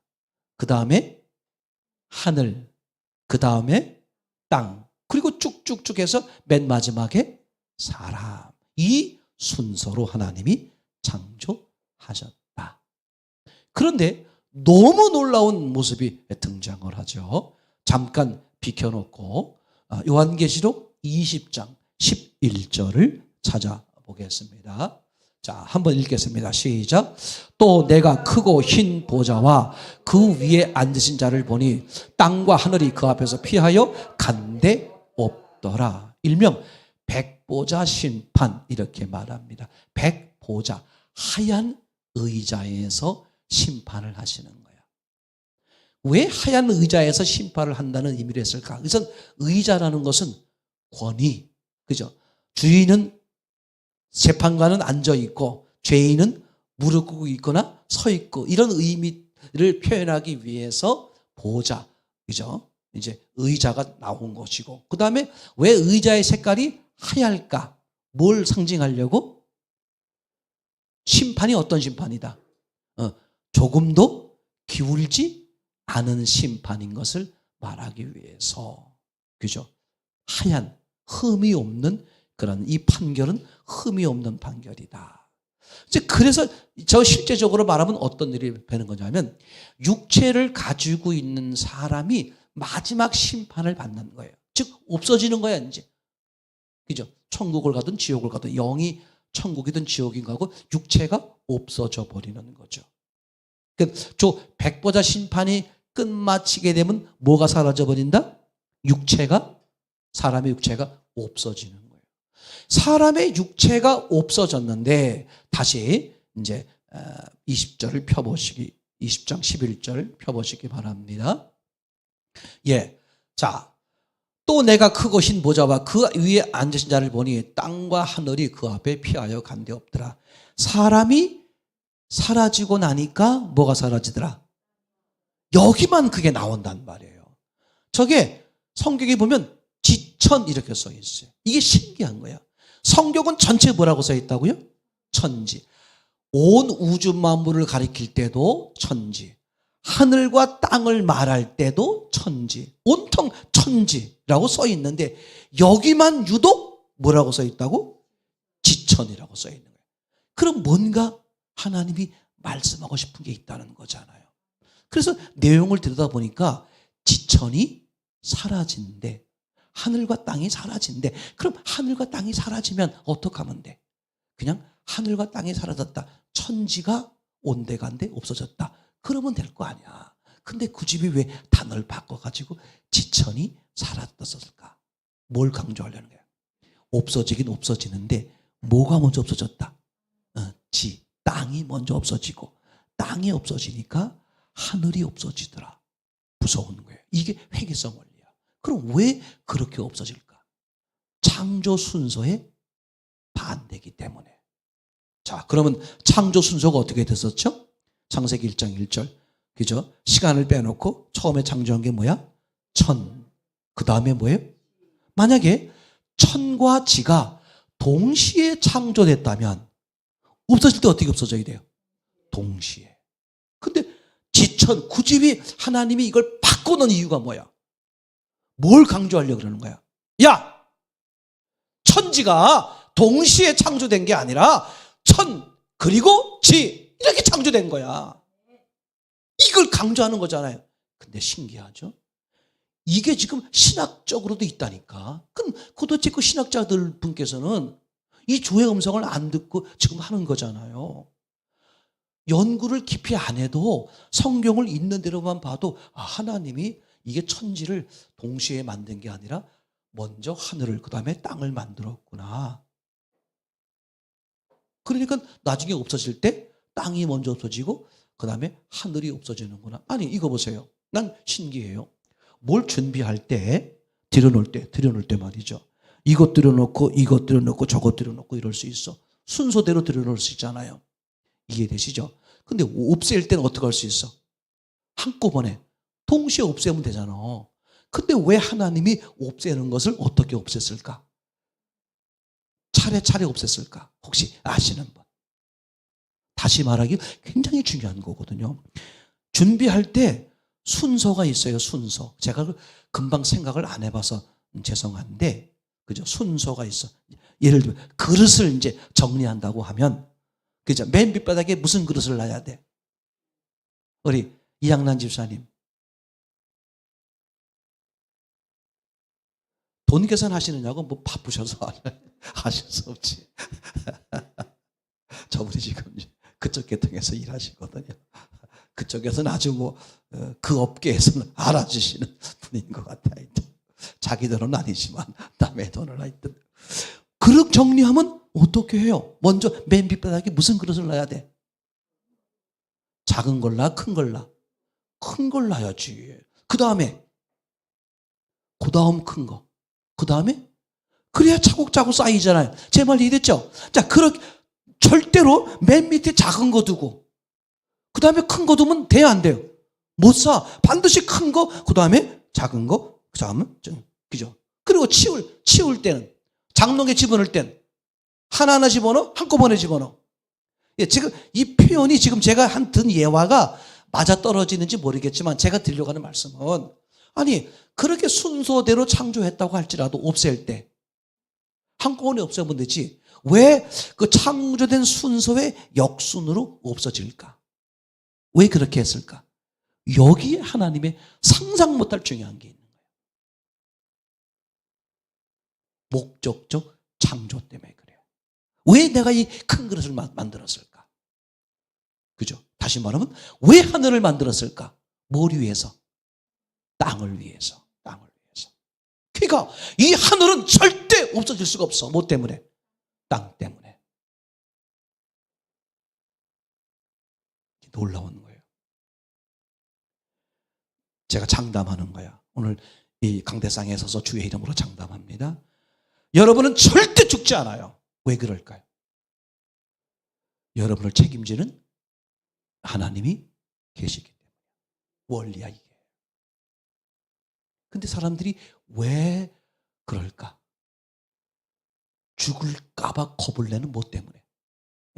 그 다음에 하늘, 그 다음에 땅, 그리고 쭉쭉쭉 해서 맨 마지막에 사람. 이 순서로 하나님이 창조하셨다. 그런데 너무 놀라운 모습이 등장을 하죠. 잠깐 비켜놓고 요한계시록 20장 11절을 찾아보겠습니다. 자, 한번 읽겠습니다. 시작. 또 내가 크고 흰 보좌와 그 위에 앉으신 자를 보니 땅과 하늘이 그 앞에서 피하여 간데 없더라. 일명 백보자 심판, 이렇게 말합니다. 백보자, 하얀 의자에서 심판을 하시는 거예요. 왜 하얀 의자에서 심판을 한다는 의미를 했을까? 그래서 의자라는 것은 권위, 그죠? 주인은, 재판관은 앉아 있고 죄인은 무릎 꿇고 있거나 서 있고, 이런 의미를 표현하기 위해서 보좌, 그죠? 이제 의자가 나온 것이고, 그 다음에 왜 의자의 색깔이 하얄까? 뭘 상징하려고? 심판이 어떤 심판이다? 조금도 기울지 않은 심판인 것을 말하기 위해서, 그죠? 하얀, 흠이 없는 그런, 이 판결은 흠이 없는 판결이다. 이제 그래서 저 실제적으로 말하면 어떤 일이 되는 거냐면, 육체를 가지고 있는 사람이 마지막 심판을 받는 거예요. 즉 없어지는 거야 이제. 그죠? 천국을 가든 지옥을 가든, 영이 천국이든 지옥인 가고 육체가 없어져 버리는 거죠. 저 백보자 심판이 끝마치게 되면 뭐가 사라져 버린다? 육체가, 사람의 육체가 없어지는 거예요. 사람의 육체가 없어졌는데, 다시 이제 20절을 펴보시기, 20장 11절 펴보시기 바랍니다. 예. 자, 또 내가 크고 흰 보좌와 그 위에 앉으신 자를 보니 땅과 하늘이 그 앞에 피하여 간데 없더라. 사람이 사라지고 나니까 뭐가 사라지더라? 여기만 그게 나온단 말이에요. 저게 성경에 보면 지천 이렇게 써 있어요. 이게 신기한 거야. 성경은 전체 뭐라고 써 있다고요? 천지. 온 우주 만물을 가리킬 때도 천지. 하늘과 땅을 말할 때도 천지. 온통 천지라고 써 있는데, 여기만 유독 뭐라고 써 있다고? 지천이라고 써 있는 거예요. 그럼 뭔가 하나님이 말씀하고 싶은 게 있다는 거잖아요. 그래서 내용을 들여다보니까 지천이 사라진대. 하늘과 땅이 사라진대. 그럼 하늘과 땅이 사라지면 어떡하면 돼? 그냥 하늘과 땅이 사라졌다. 천지가 온데간데 없어졌다. 그러면 될 거 아니야. 근데 그 집이 왜 단어를 바꿔가지고 지천이 사라졌을까? 뭘 강조하려는 거야? 없어지긴 없어지는데 뭐가 먼저 없어졌다? 땅이 먼저 없어지고, 땅이 없어지니까 하늘이 없어지더라. 무서운 거예요. 이게 회귀성 원리야. 그럼 왜 그렇게 없어질까? 창조 순서에 반대이기 때문에. 자, 그러면 창조 순서가 어떻게 됐었죠? 창세기 1장 1절. 그죠? 시간을 빼놓고 처음에 창조한 게 뭐야? 천. 그 다음에 뭐예요? 만약에 천과 지가 동시에 창조됐다면 없어질 때 어떻게 없어져야 돼요? 동시에. 근데 지천, 구집이 하나님이 이걸 바꾸는 이유가 뭐야? 뭘 강조하려고 그러는 거야? 야! 천지가 동시에 창조된 게 아니라 천 그리고 지 이렇게 창조된 거야. 이걸 강조하는 거잖아요. 근데 신기하죠? 이게 지금 신학적으로도 있다니까. 그럼 도대체 그 신학자들 분께서는 이 주의 음성을 안 듣고 지금 하는 거잖아요. 연구를 깊이 안 해도 성경을 읽는 대로만 봐도 하나님이 이게 천지를 동시에 만든 게 아니라 먼저 하늘을 그 다음에 땅을 만들었구나. 그러니까 나중에 없어질 때 땅이 먼저 없어지고 그 다음에 하늘이 없어지는구나. 아니 이거 보세요. 난 신기해요. 뭘 준비할 때 들여놓을 때 말이죠. 이것 들여놓고 이것 들여놓고 저것 들여놓고 이럴 수 있어. 순서대로 들여놓을 수 있잖아요. 이해되시죠? 근데 없앨 때는 어떻게 할 수 있어? 한꺼번에 동시에 없애면 되잖아. 근데 왜 하나님이 없애는 것을 어떻게 없앴을까? 차례차례 없앴을까? 혹시 아시는 분? 다시 말하기 굉장히 중요한 거거든요. 준비할 때 순서가 있어요. 순서. 제가 금방 생각을 안 해봐서 죄송한데, 그죠? 순서가 있어. 예를 들면 그릇을 이제 정리한다고 하면, 그죠? 맨 밑바닥에 무슨 그릇을 놔야 돼? 우리 이양란 집사님. 돈 계산하시느냐고 뭐 바쁘셔서 하실 수 없지. 저분이 지금 그쪽 계통에서 일하시거든요. 그쪽에서는 아주 그 업계에서는 알아주시는 분인 것 같아요. 자기 돈은 아니지만 남의 돈을 하여튼. 그릇 정리하면 어떻게 해요? 먼저 맨 밑바닥에 무슨 그릇을 놔야 돼? 작은 걸 놔? 큰 걸 놔? 큰 걸 놔야지. 그 다음 큰 거. 그 다음에 그래야 차곡차곡 쌓이잖아요. 제 말 이해됐죠? 자, 그렇게 절대로 맨 밑에 작은 거 두고 그 다음에 큰 거 두면 돼요, 안 돼요? 못 사. 반드시 큰 거, 그 다음에 작은 거, 그 다음에 그죠? 그리고 치울 때는 장롱에 집어넣을 때는 하나하나 집어넣어? 한꺼번에 집어넣어. 예, 지금 이 표현이 지금 제가 든 예화가 맞아떨어지는지 모르겠지만 제가 드리려고 하는 말씀은 아니 그렇게 순서대로 창조했다고 할지라도 없앨 때 한꺼번에 없애면 되지 왜 그 창조된 순서의 역순으로 없어질까? 왜 그렇게 했을까? 여기에 하나님의 상상 못할 중요한 게 있는 거예요. 목적적 창조 때문에 그래요. 왜 내가 이 큰 그릇을 만들었을까? 그죠? 다시 말하면 왜 하늘을 만들었을까? 뭘 위해서? 땅을 위해서. 땅을 위해서. 그러니까 이 하늘은 절대 없어질 수가 없어. 뭐 때문에? 땅 때문에. 놀라운 거예요. 제가 장담하는 거야. 오늘 이 강대상에 서서 주의 이름으로 장담합니다. 여러분은 절대 죽지 않아요. 왜 그럴까요? 여러분을 책임지는 하나님이 계시기 때문에. 원리야 이게. 근데 사람들이 왜 그럴까? 죽을까 봐 겁을 내는 뭐 때문에?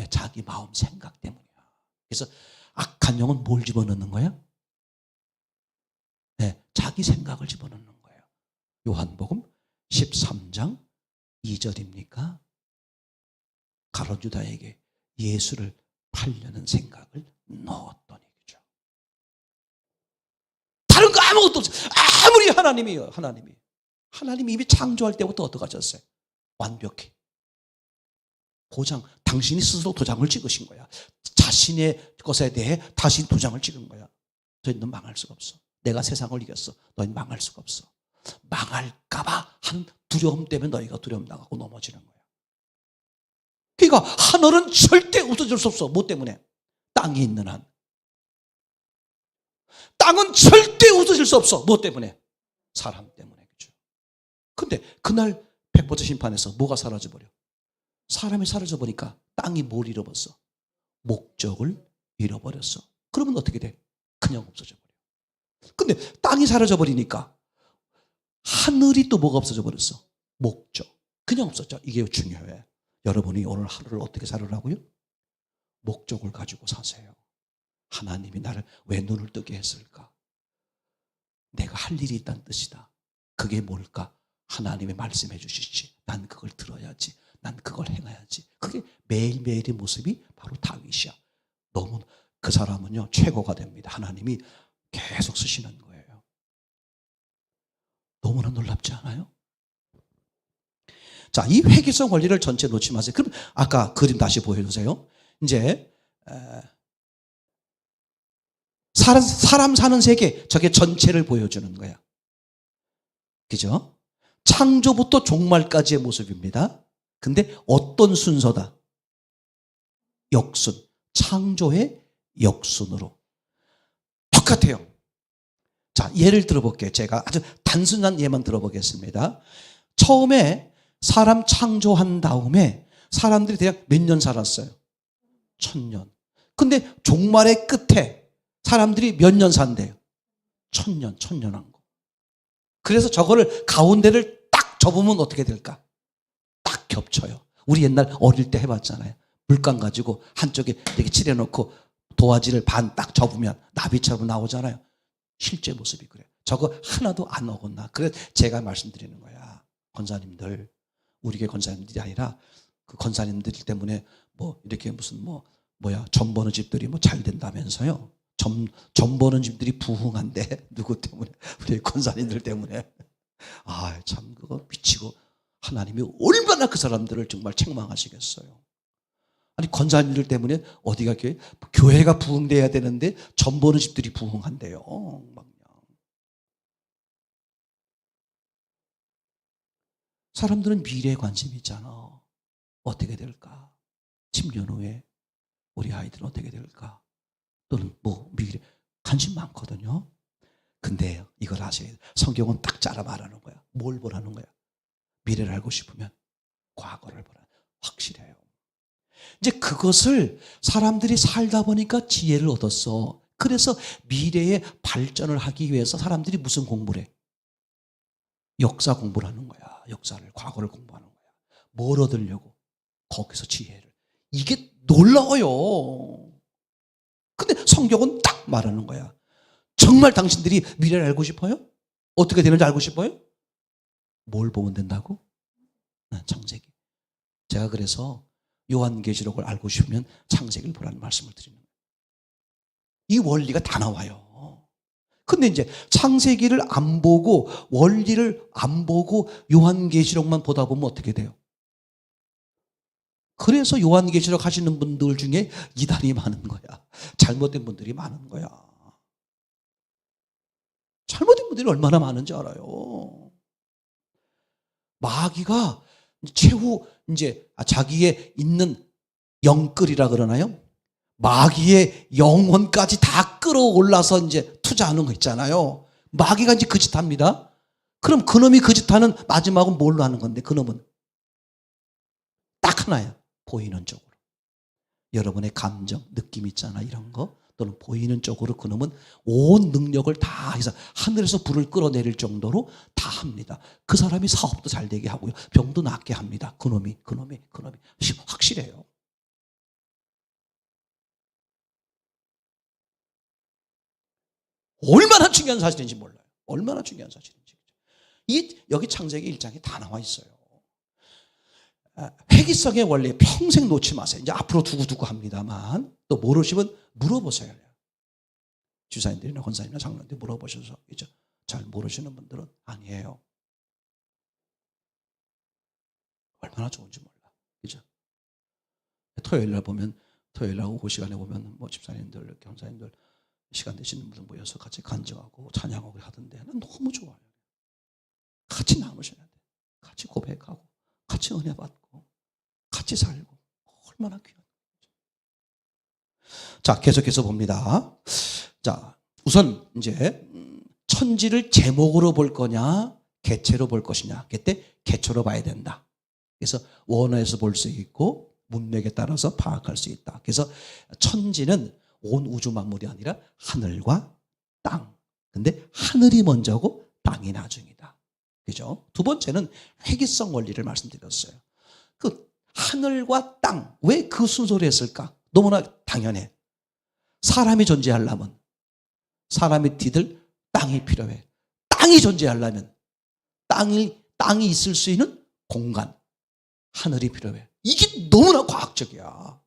자기 마음 생각 때문이야. 그래서 악한 영은 뭘 집어넣는 거야? 자기 생각을 집어넣는 거예요. 요한복음 13장 2절입니까? 가룟 유다에게 예수를 팔려는 생각을 넣었더니. 그죠? 다른 거 아무것도 없어요. 아무리 하나님이 이미 창조할 때부터 어떻게 하셨어요? 완벽해. 당신이 스스로 도장을 찍으신 거야. 자신의 것에 대해 다시 도장을 찍은 거야. 너희는 망할 수가 없어. 내가 세상을 이겼어. 너희는 망할 수가 없어. 망할까봐 하는 두려움 때문에 너희가 두려움 나가고 넘어지는 거야. 그러니까 하늘은 절대 없어질 수 없어. 뭐 때문에? 땅이 있는 한. 땅은 절대 없어질 수 없어. 뭐 때문에? 사람 때문에. 그렇죠? 근데 그날 백보자 심판에서 뭐가 사라져버려? 사람이 사라져 보니까 땅이 뭘 잃어버렸어? 목적을 잃어버렸어. 그러면 어떻게 돼? 그냥 없어져 버려. 근데 땅이 사라져 버리니까 하늘이 또 뭐가 없어져 버렸어? 목적. 그냥 없었죠. 이게 중요해. 여러분이 오늘 하루를 어떻게 살으라고요? 목적을 가지고 사세요. 하나님이 나를 왜 눈을 뜨게 했을까? 내가 할 일이 있다는 뜻이다. 그게 뭘까? 하나님이 말씀해 주시지. 난 그걸 들어야지. 난 그걸 행해야지. 그게 매일매일의 모습이 바로 다윗이야. 너무 그 사람은요 최고가 됩니다. 하나님이 계속 쓰시는 거예요. 너무나 놀랍지 않아요? 자, 이 회귀성 원리를 전체 놓지 마세요. 그럼 아까 그림 다시 보여주세요. 이제 사람 사는 세계, 저게 전체를 보여주는 거야. 그죠? 창조부터 종말까지의 모습입니다. 근데 어떤 순서다? 역순. 창조의 역순으로. 똑같아요. 자, 예를 들어볼게요. 제가 아주 단순한 예만 들어보겠습니다. 처음에 사람 창조한 다음에 사람들이 대략 몇 년 살았어요? 1000년. 근데 종말의 끝에 사람들이 몇 년 산대요? 1000년 한 거. 그래서 저거를 가운데를 딱 접으면 어떻게 될까? 딱 겹쳐요. 우리 옛날 어릴 때 해봤잖아요. 물감 가지고 한쪽에 이렇게 칠해놓고 도화지를 반 딱 접으면 나비처럼 나오잖아요. 실제 모습이 그래요. 저거 하나도 안 어긋나. 그래서 제가 말씀드리는 거야. 권사님들, 우리 교회 권사님들이 아니라 그 권사님들 때문에 뭐 이렇게 무슨 점 보는 집들이 잘 된다면서요. 점 보는 집들이 부흥한데 누구 때문에? 우리 권사님들 때문에. 아, 참 그거 미치고 하나님이 얼마나 그 사람들을 정말 책망하시겠어요. 아니 권사님들 때문에 어디가 교회가 부흥돼야 되는데 점 보는 집들이 부흥한대요. 사람들은 미래에 관심이 있잖아. 어떻게 될까? 10년 후에 우리 아이들은 어떻게 될까? 또는 미래 관심 많거든요. 근데 이걸 아셔야 돼요. 성경은 딱 짜라 말하는 거야. 뭘 보라는 거야? 미래를 알고 싶으면 과거를 보라. 확실해요. 이제 그것을 사람들이 살다 보니까 지혜를 얻었어. 그래서 미래의 발전을 하기 위해서 사람들이 무슨 공부를 해? 역사 공부를 하는 거야. 역사를, 과거를 공부하는 거야. 뭘 얻으려고? 거기서 지혜를. 이게 놀라워요. 근데 성경은 딱 말하는 거야. 정말 당신들이 미래를 알고 싶어요? 어떻게 되는지 알고 싶어요? 뭘 보면 된다고? 창세기. 제가 그래서 요한계시록을 알고 싶으면 창세기를 보라는 말씀을 드리는 거예요. 이 원리가 다 나와요. 근데 이제 창세기를 안 보고 원리를 안 보고 요한계시록만 보다 보면 어떻게 돼요? 그래서 요한계시록 하시는 분들 중에 이단이 많은 거야. 잘못된 분들이 많은 거야. 잘못된 분들이 얼마나 많은지 알아요. 마귀가 최후 이제 자기의 있는 영끌이라 그러나요? 마귀의 영혼까지 다 끌어올라서 이제 투자하는 거 있잖아요. 마귀가 이제 그 짓 합니다. 그럼 그놈이 그 짓 하는 마지막은 뭘로 하는 건데, 그놈은? 딱 하나야. 보이는 쪽으로. 여러분의 감정, 느낌 있잖아, 이런 거. 또는 보이는 쪽으로 그놈은 온 능력을 다 해서 하늘에서 불을 끌어내릴 정도로 다 합니다. 그 사람이 사업도 잘 되게 하고요. 병도 낫게 합니다. 그놈이. 확실해요. 얼마나 중요한 사실인지 몰라요. 얼마나 중요한 사실인지. 여기 창세기 1장에 다 나와 있어요. 회귀성의 원리 평생 놓지 마세요. 이제 앞으로 두고 합니다만 또 모르시면 물어보세요. 주사님들이나 권사님이나 장로님들 물어보셔서 이제 잘 모르시는 분들은 아니에요. 얼마나 좋은지 몰라. 그죠? 토요일날 보면 토요일날 오후 시간에 보면 집사님들, 경사님들 시간 되시는 분들 모여서 같이 간증하고 찬양하고 하던데 난 너무 좋아요. 같이 나누셔야 돼. 같이 고백하고 같이 은혜 받고 같이 살고 얼마나 귀한. 자, 계속해서 봅니다. 자, 우선 이제 천지를 제목으로 볼 거냐 개체로 볼 것이냐. 그때 개체로 봐야 된다. 그래서 원어에서 볼 수 있고 문맥에 따라서 파악할 수 있다. 그래서 천지는 온 우주 만물이 아니라 하늘과 땅. 근데 하늘이 먼저고 땅이 나중이다. 그죠? 두 번째는 회귀성 원리를 말씀드렸어요. 그 하늘과 땅, 왜 그 순서로 했을까? 너무나 당연해. 사람이 존재하려면 사람이 디딜 땅이 필요해. 땅이 존재하려면 땅이 있을 수 있는 공간, 하늘이 필요해. 이게 너무나 과학적이야.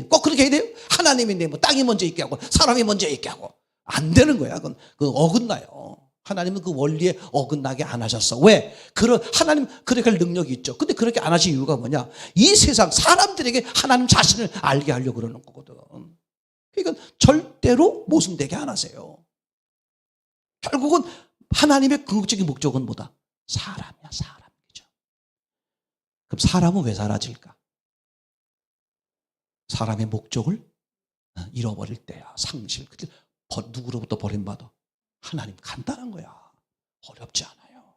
꼭 그렇게 해야 돼요? 하나님인데 뭐 땅이 먼저 있게 하고 사람이 먼저 있게 하고 안 되는 거야. 그건 어긋나요. 하나님은 그 원리에 어긋나게 안 하셨어. 왜? 하나님 그렇게 할 능력이 있죠. 근데 그렇게 안 하신 이유가 뭐냐? 이 세상 사람들에게 하나님 자신을 알게 하려고 그러는 거거든. 그러니까 절대로 모순되게 안 하세요. 결국은 하나님의 궁극적인 목적은 뭐다? 사람이야, 사람이죠. 그럼 사람은 왜 사라질까? 사람의 목적을 잃어버릴 때야. 상실. 누구로부터 버림받아? 하나님. 간단한 거야. 어렵지 않아요.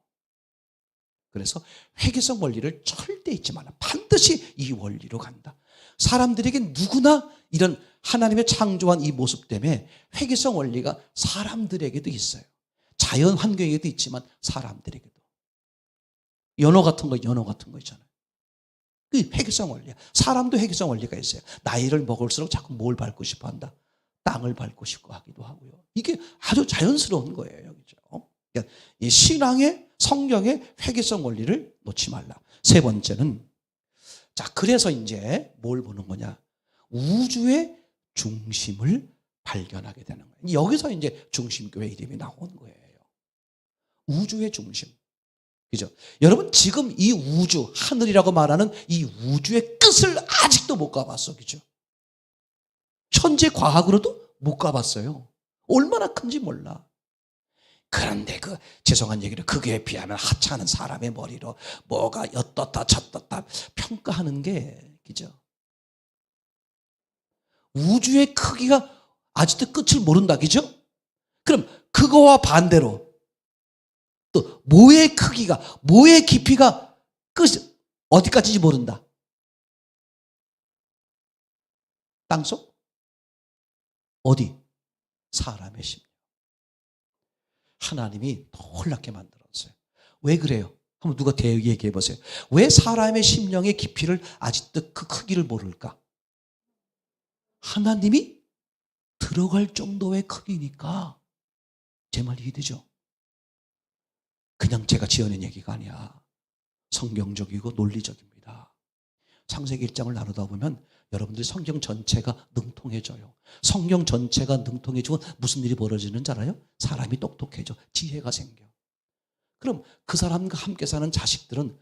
그래서 회귀성 원리를 절대 잊지 말라. 반드시 이 원리로 간다. 사람들에게 누구나 이런 하나님의 창조한 이 모습 때문에 회귀성 원리가 사람들에게도 있어요. 자연 환경에도 있지만 사람들에게도. 연어 같은 거 있잖아요. 그 회귀성 원리야. 사람도 회귀성 원리가 있어요. 나이를 먹을수록 자꾸 뭘 밟고 싶어 한다? 땅을 밟고 싶고 하기도 하고요. 이게 아주 자연스러운 거예요. 그렇죠? 그러니까 이 신앙의 성경의 회귀성 원리를 놓지 말라. 세 번째는 그래서 이제 뭘 보는 거냐? 우주의 중심을 발견하게 되는 거예요. 여기서 이제 중심교회 이름이 나온 거예요. 우주의 중심. 그죠? 여러분, 지금 이 우주, 하늘이라고 말하는 이 우주의 끝을 아직도 못 가봤어. 그죠? 현재 과학으로도 못 가봤어요. 얼마나 큰지 몰라. 그런데 죄송한 얘기를 그게 비하면 하찮은 사람의 머리로 뭐가 어떻다 저떻다 평가하는 게, 그죠? 우주의 크기가 아직도 끝을 모른다. 그죠? 그럼 그거와 반대로 또 모의 크기가, 모의 깊이가 어디까지인지 모른다. 땅속? 어디? 사람의 심령. 하나님이 놀랍게 만들었어요. 왜 그래요? 한번 누가 얘기해 보세요. 왜 사람의 심령의 깊이를 아직도 그 크기를 모를까? 하나님이 들어갈 정도의 크기니까. 제 말 이해되죠? 그냥 제가 지어낸 얘기가 아니야. 성경적이고 논리적입니다. 창세기 1장을 나누다 보면 여러분들이 성경 전체가 능통해져요. 성경 전체가 능통해지고 무슨 일이 벌어지는 줄 알아요? 사람이 똑똑해져. 지혜가 생겨. 그럼 그 사람과 함께 사는 자식들은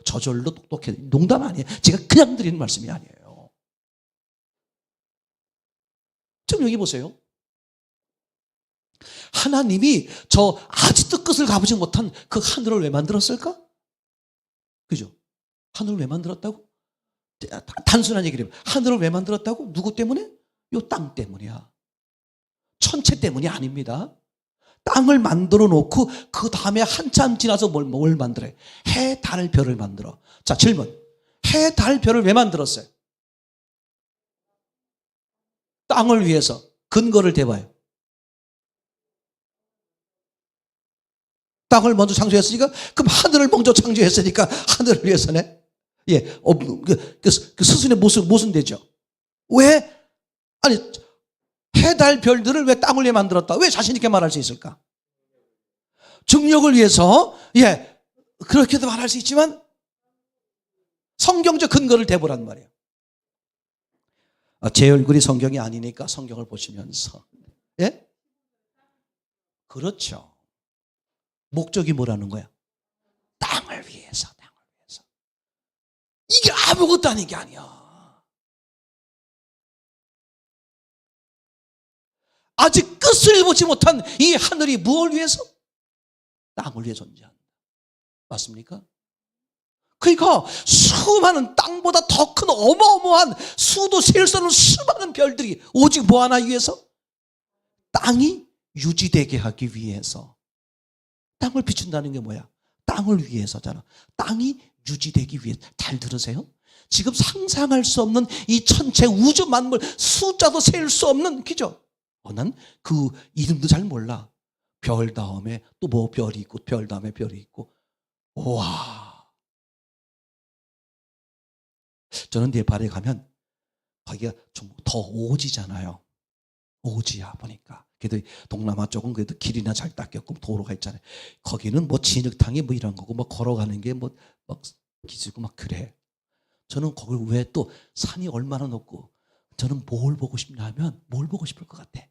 저절로 똑똑해. 농담 아니에요. 제가 그냥 드리는 말씀이 아니에요. 좀 여기 보세요. 하나님이 아직도 끝을 가보지 못한 그 하늘을 왜 만들었을까? 그죠? 하늘을 왜 만들었다고? 단순한 얘기를 해요. 하늘을 왜 만들었다고? 누구 때문에? 요 땅 때문이야. 천체 때문이 아닙니다. 땅을 만들어 놓고 그 다음에 한참 지나서 뭘 만들어요? 해, 달, 별을 만들어. 자, 질문. 해, 달, 별을 왜 만들었어요? 땅을 위해서. 근거를 대봐요. 땅을 먼저 창조했으니까, 그럼 하늘을 먼저 창조했으니까 하늘을 위해서네. 예, 그 스승의 모순되죠. 왜? 아니, 해, 달, 별들을 왜 땅을 위해 만들었다? 왜 자신있게 말할 수 있을까? 중력을 위해서, 예, 그렇게도 말할 수 있지만, 성경적 근거를 대보란 말이에요. 제 얼굴이 성경이 아니니까 성경을 보시면서, 예? 그렇죠. 목적이 뭐라는 거야? 땅을 위해서, 땅을 위해서. 이게 아무것도 아닌 게 아니야. 아직 끝을 보지 못한 이 하늘이 무엇을 위해서? 땅을 위해 존재한다. 맞습니까? 그러니까 수많은 땅보다 더 큰 어마어마한 수도 셀 수 없는 수많은 별들이 오직 뭐 하나 위해서? 땅이 유지되게 하기 위해서. 땅을 비춘다는 게 뭐야? 땅을 위해서잖아. 땅이 유지되기 위해. 잘 들으세요. 지금 상상할 수 없는 이 천체 우주 만물 숫자도 셀 수 없는, 그죠? 난 그 이름도 잘 몰라. 별 다음에 또 뭐 별이 있고 별 다음에 별이 있고. 와. 저는 네팔에 가면 거기가 좀 더 오지잖아요. 오지야 보니까. 그래도 동남아 쪽은 그래도 길이나 잘 닦였고 도로가 있잖아요. 거기는 뭐 진흙탕이 뭐 이런 거고 뭐 걸어가는 게 뭐 막 기지고 막 그래. 저는 거길 왜 또 산이 얼마나 높고 저는 뭘 보고 싶냐 하면 뭘 보고 싶을 것 같아.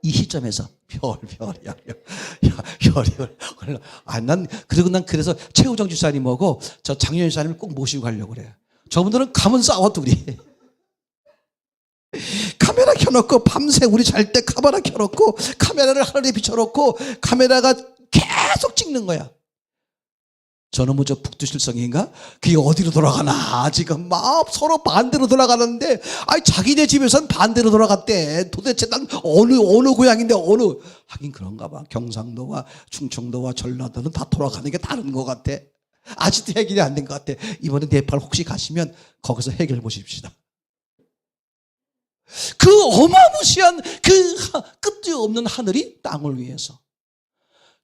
이 시점에서 별이야. 별이. 난 그래서 최우정 집사님하고 저 장윤 집사님을 꼭 모시고 가려고 그래요. 저분들은 가면 싸워 둘이. 카메라 켜놓고 밤새 우리 잘 때 카메라 켜놓고 카메라를 하늘에 비춰놓고 카메라가 계속 찍는 거야. 저놈의 저 북두실성인가? 그게 어디로 돌아가나 지금 막 서로 반대로 돌아가는데 자기네 집에선 반대로 돌아갔대. 도대체 난 어느 고향인데 하긴 그런가 봐. 경상도와 충청도와 전라도는 다 돌아가는 게 다른 것 같아. 아직도 해결이 안 된 것 같아. 이번에 네팔 혹시 가시면 거기서 해결해 보십시다. 그 어마무시한 그 끝이 없는 하늘이 땅을 위해서,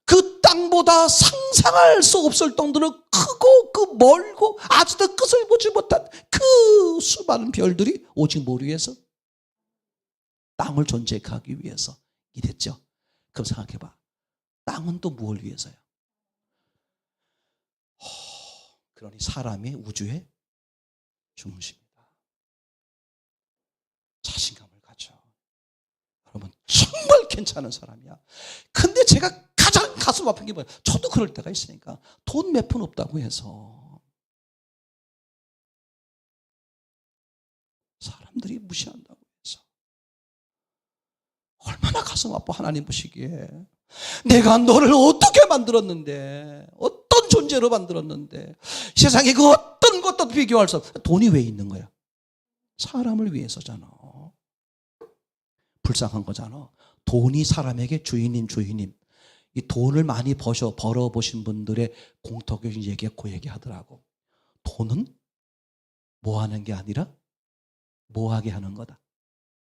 그 땅보다 상상할 수 없을 정도로 크고 그 멀고 아직도 끝을 보지 못한 그 수많은 별들이 오직 뭘 위해서? 땅을 존재케 하기 위해서 이랬죠. 그럼 생각해봐. 땅은 또 무엇을 위해서요? 그러니 사람이 우주의 중심이다. 자신감을 가져. 여러분 정말 괜찮은 사람이야. 근데 제가 가장 가슴 아픈 게 뭐예요? 저도 그럴 때가 있으니까. 돈 몇 푼 없다고 해서 사람들이 무시한다고 해서 얼마나 가슴 아파. 하나님 보시기에 내가 너를 어떻게 만들었는데, 어떤 존재로 만들었는데, 세상에 그 어떤 것도 비교할 수 없어. 돈이 왜 있는 거야? 사람을 위해서잖아. 불쌍한 거잖아. 돈이 사람에게 주인님. 이 돈을 많이 벌어보신 분들의 공통적인 얘기가 그 얘기 하더라고. 돈은 뭐 하는 게 아니라 뭐 하게 하는 거다.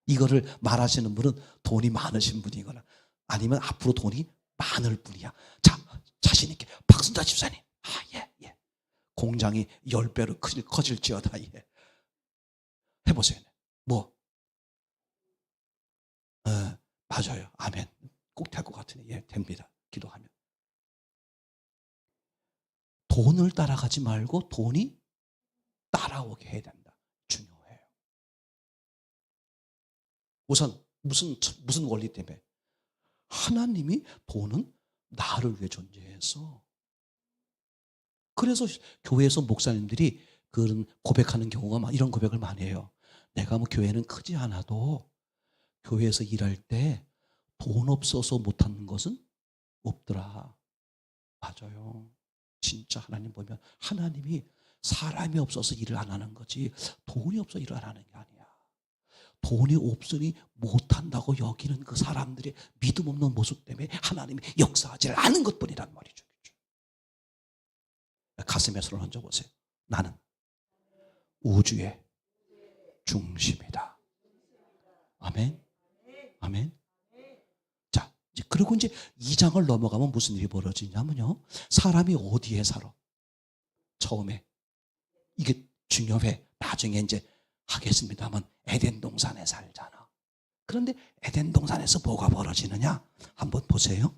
이거를 말하시는 분은 돈이 많으신 분이거나 아니면 앞으로 돈이 많을 뿐이야. 자, 자신 있게 박순자 집사님. 예. 공장이 10배로 커질지어다. 예. 해보세요. 뭐? 맞아요. 아멘. 꼭 될 것 같으니. 예, 됩니다. 기도하면. 돈을 따라가지 말고 돈이 따라오게 해야 된다. 중요해요. 우선 무슨 원리 때문에? 하나님이 돈은 나를 위해 존재해서. 그래서 교회에서 목사님들이 그런 고백하는 경우가 이런 고백을 많이 해요. 내가 뭐 교회는 크지 않아도 교회에서 일할 때 돈 없어서 못하는 것은 없더라. 맞아요. 진짜 하나님 보면 하나님이 사람이 없어서 일을 안 하는 거지 돈이 없어서 일을 안 하는 게 아니야. 돈이 없으니 못한다고 여기는 그 사람들의 믿음 없는 모습 때문에 하나님이 역사하지 않은 것뿐이란 말이죠. 가슴에 손을 얹어보세요. 나는 우주의 중심이다. 아멘. 아멘. 자, 그리고 이제 2장을 넘어가면 무슨 일이 벌어지냐면요. 사람이 어디에 살아? 처음에. 이게 중요해. 나중에 이제 하겠습니다만 에덴 동산에 살잖아. 그런데 에덴 동산에서 뭐가 벌어지느냐? 한번 보세요.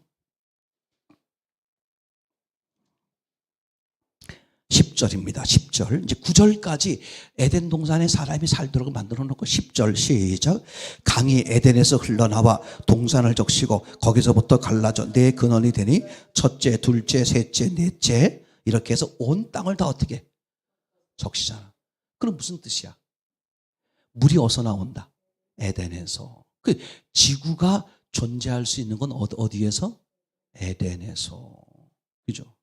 10절입니다. 10절. 이제 9절까지 에덴 동산에 사람이 살도록 만들어 놓고 10절 시작. 강이 에덴에서 흘러나와 동산을 적시고 거기서부터 갈라져 네 근원이 되니 첫째, 둘째, 셋째, 넷째 이렇게 해서 온 땅을 다 어떻게 적시잖아. 그럼 무슨 뜻이야? 물이 어디서 나온다? 에덴에서. 그 지구가 존재할 수 있는 건 어디에서? 에덴에서. 그죠?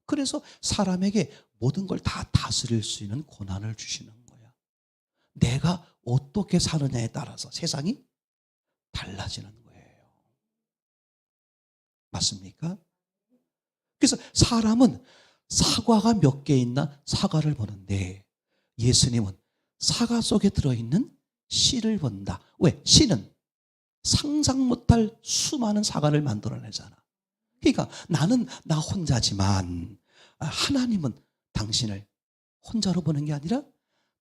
그래서 사람에게 모든 걸 다 다스릴 수 있는 권한을 주시는 거야. 내가 어떻게 사느냐에 따라서 세상이 달라지는 거예요. 맞습니까? 그래서 사람은 사과가 몇 개 있나 사과를 보는데 예수님은 사과 속에 들어있는 씨를 본다. 왜? 씨는 상상 못할 수많은 사과를 만들어내잖아. 그러니까 나는 나 혼자지만 하나님은 당신을 혼자로 보는 게 아니라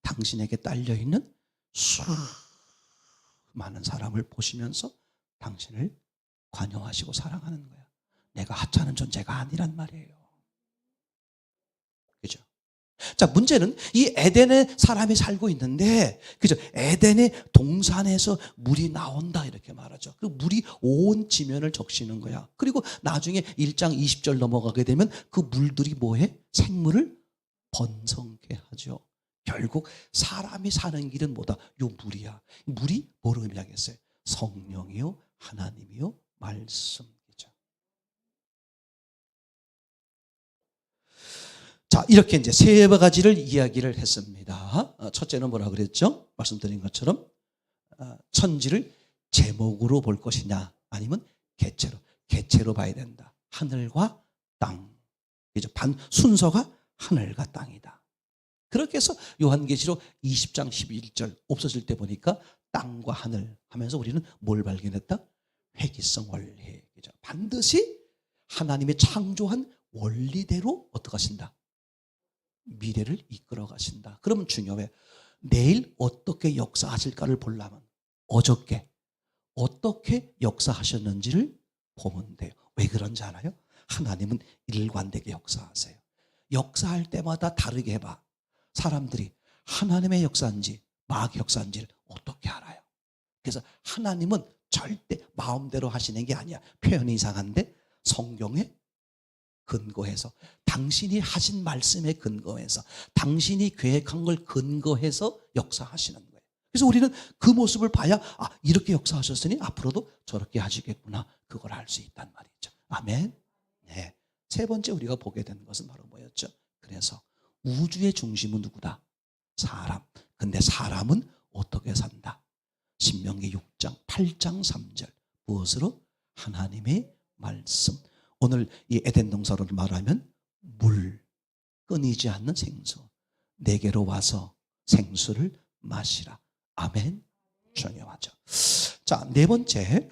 당신에게 딸려있는 수많은 사람을 보시면서 당신을 관용하시고 사랑하는 거야. 내가 하찮은 존재가 아니란 말이에요. 그죠? 자, 문제는 이 에덴에 사람이 살고 있는데, 그죠? 에덴의 동산에서 물이 나온다 이렇게 말하죠. 그 물이 온 지면을 적시는 거야. 그리고 나중에 1장 20절 넘어가게 되면 그 물들이 뭐해? 생물을 번성케 하죠. 결국 사람이 사는 길은 뭐다? 요 물이야. 물이 뭐를 의미하겠어요? 성령이요, 하나님이요, 말씀이죠. 자, 이렇게 이제 세 가지를 이야기를 했습니다. 첫째는 뭐라 그랬죠? 말씀드린 것처럼 천지를 제목으로 볼 것이냐, 아니면 개체로. 개체로 봐야 된다. 하늘과 땅. 그죠? 순서가 하늘과 땅이다. 그렇게 해서 요한계시록 20장 11절 없어질 때 보니까 땅과 하늘 하면서 우리는 뭘 발견했다? 회귀성 원리. 그죠? 반드시 하나님의 창조한 원리대로 어떻게 하신다? 미래를 이끌어 가신다. 그러면 중요해. 내일 어떻게 역사하실까를 보려면 어저께 어떻게 역사하셨는지를 보면 돼요. 왜 그런지 알아요? 하나님은 일관되게 역사하세요. 역사할 때마다 다르게 해봐. 사람들이 하나님의 역사인지 마귀 역사인지를 어떻게 알아요? 그래서 하나님은 절대 마음대로 하시는 게 아니야. 표현이 이상한데 성경에 근거해서, 당신이 하신 말씀에 근거해서, 당신이 계획한 걸 근거해서 역사하시는 거예요. 그래서 우리는 그 모습을 봐야 이렇게 역사하셨으니 앞으로도 저렇게 하시겠구나, 그걸 알 수 있단 말이죠. 아멘. 네. 세 번째 우리가 보게 되는 것은 바로 뭐였죠? 그래서 우주의 중심은 누구다? 사람. 근데 사람은 어떻게 산다? 신명기 6장 8장 3절 무엇으로? 하나님의 말씀. 오늘 이 에덴 동산으로 말하면 물, 끊이지 않는 생수. 내게로 와서 생수를 마시라. 아멘. 중요하죠. 자, 네 번째.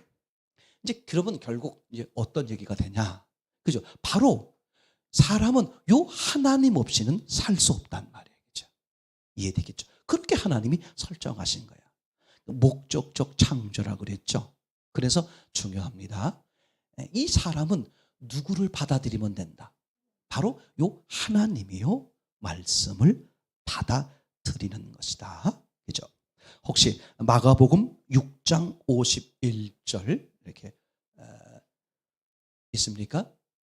이제 그러면 결국 이제 어떤 얘기가 되냐? 그죠? 바로 사람은 요 하나님 없이는 살 수 없단 말이에요. 그죠? 이해되겠죠? 그렇게 하나님이 설정하신 거야. 목적적 창조라고 그랬죠. 그래서 중요합니다. 이 사람은 누구를 받아들이면 된다? 바로 요 하나님이요 말씀을 받아들이는 것이다. 그죠? 혹시 마가복음 6장 51절 이렇게 있습니까?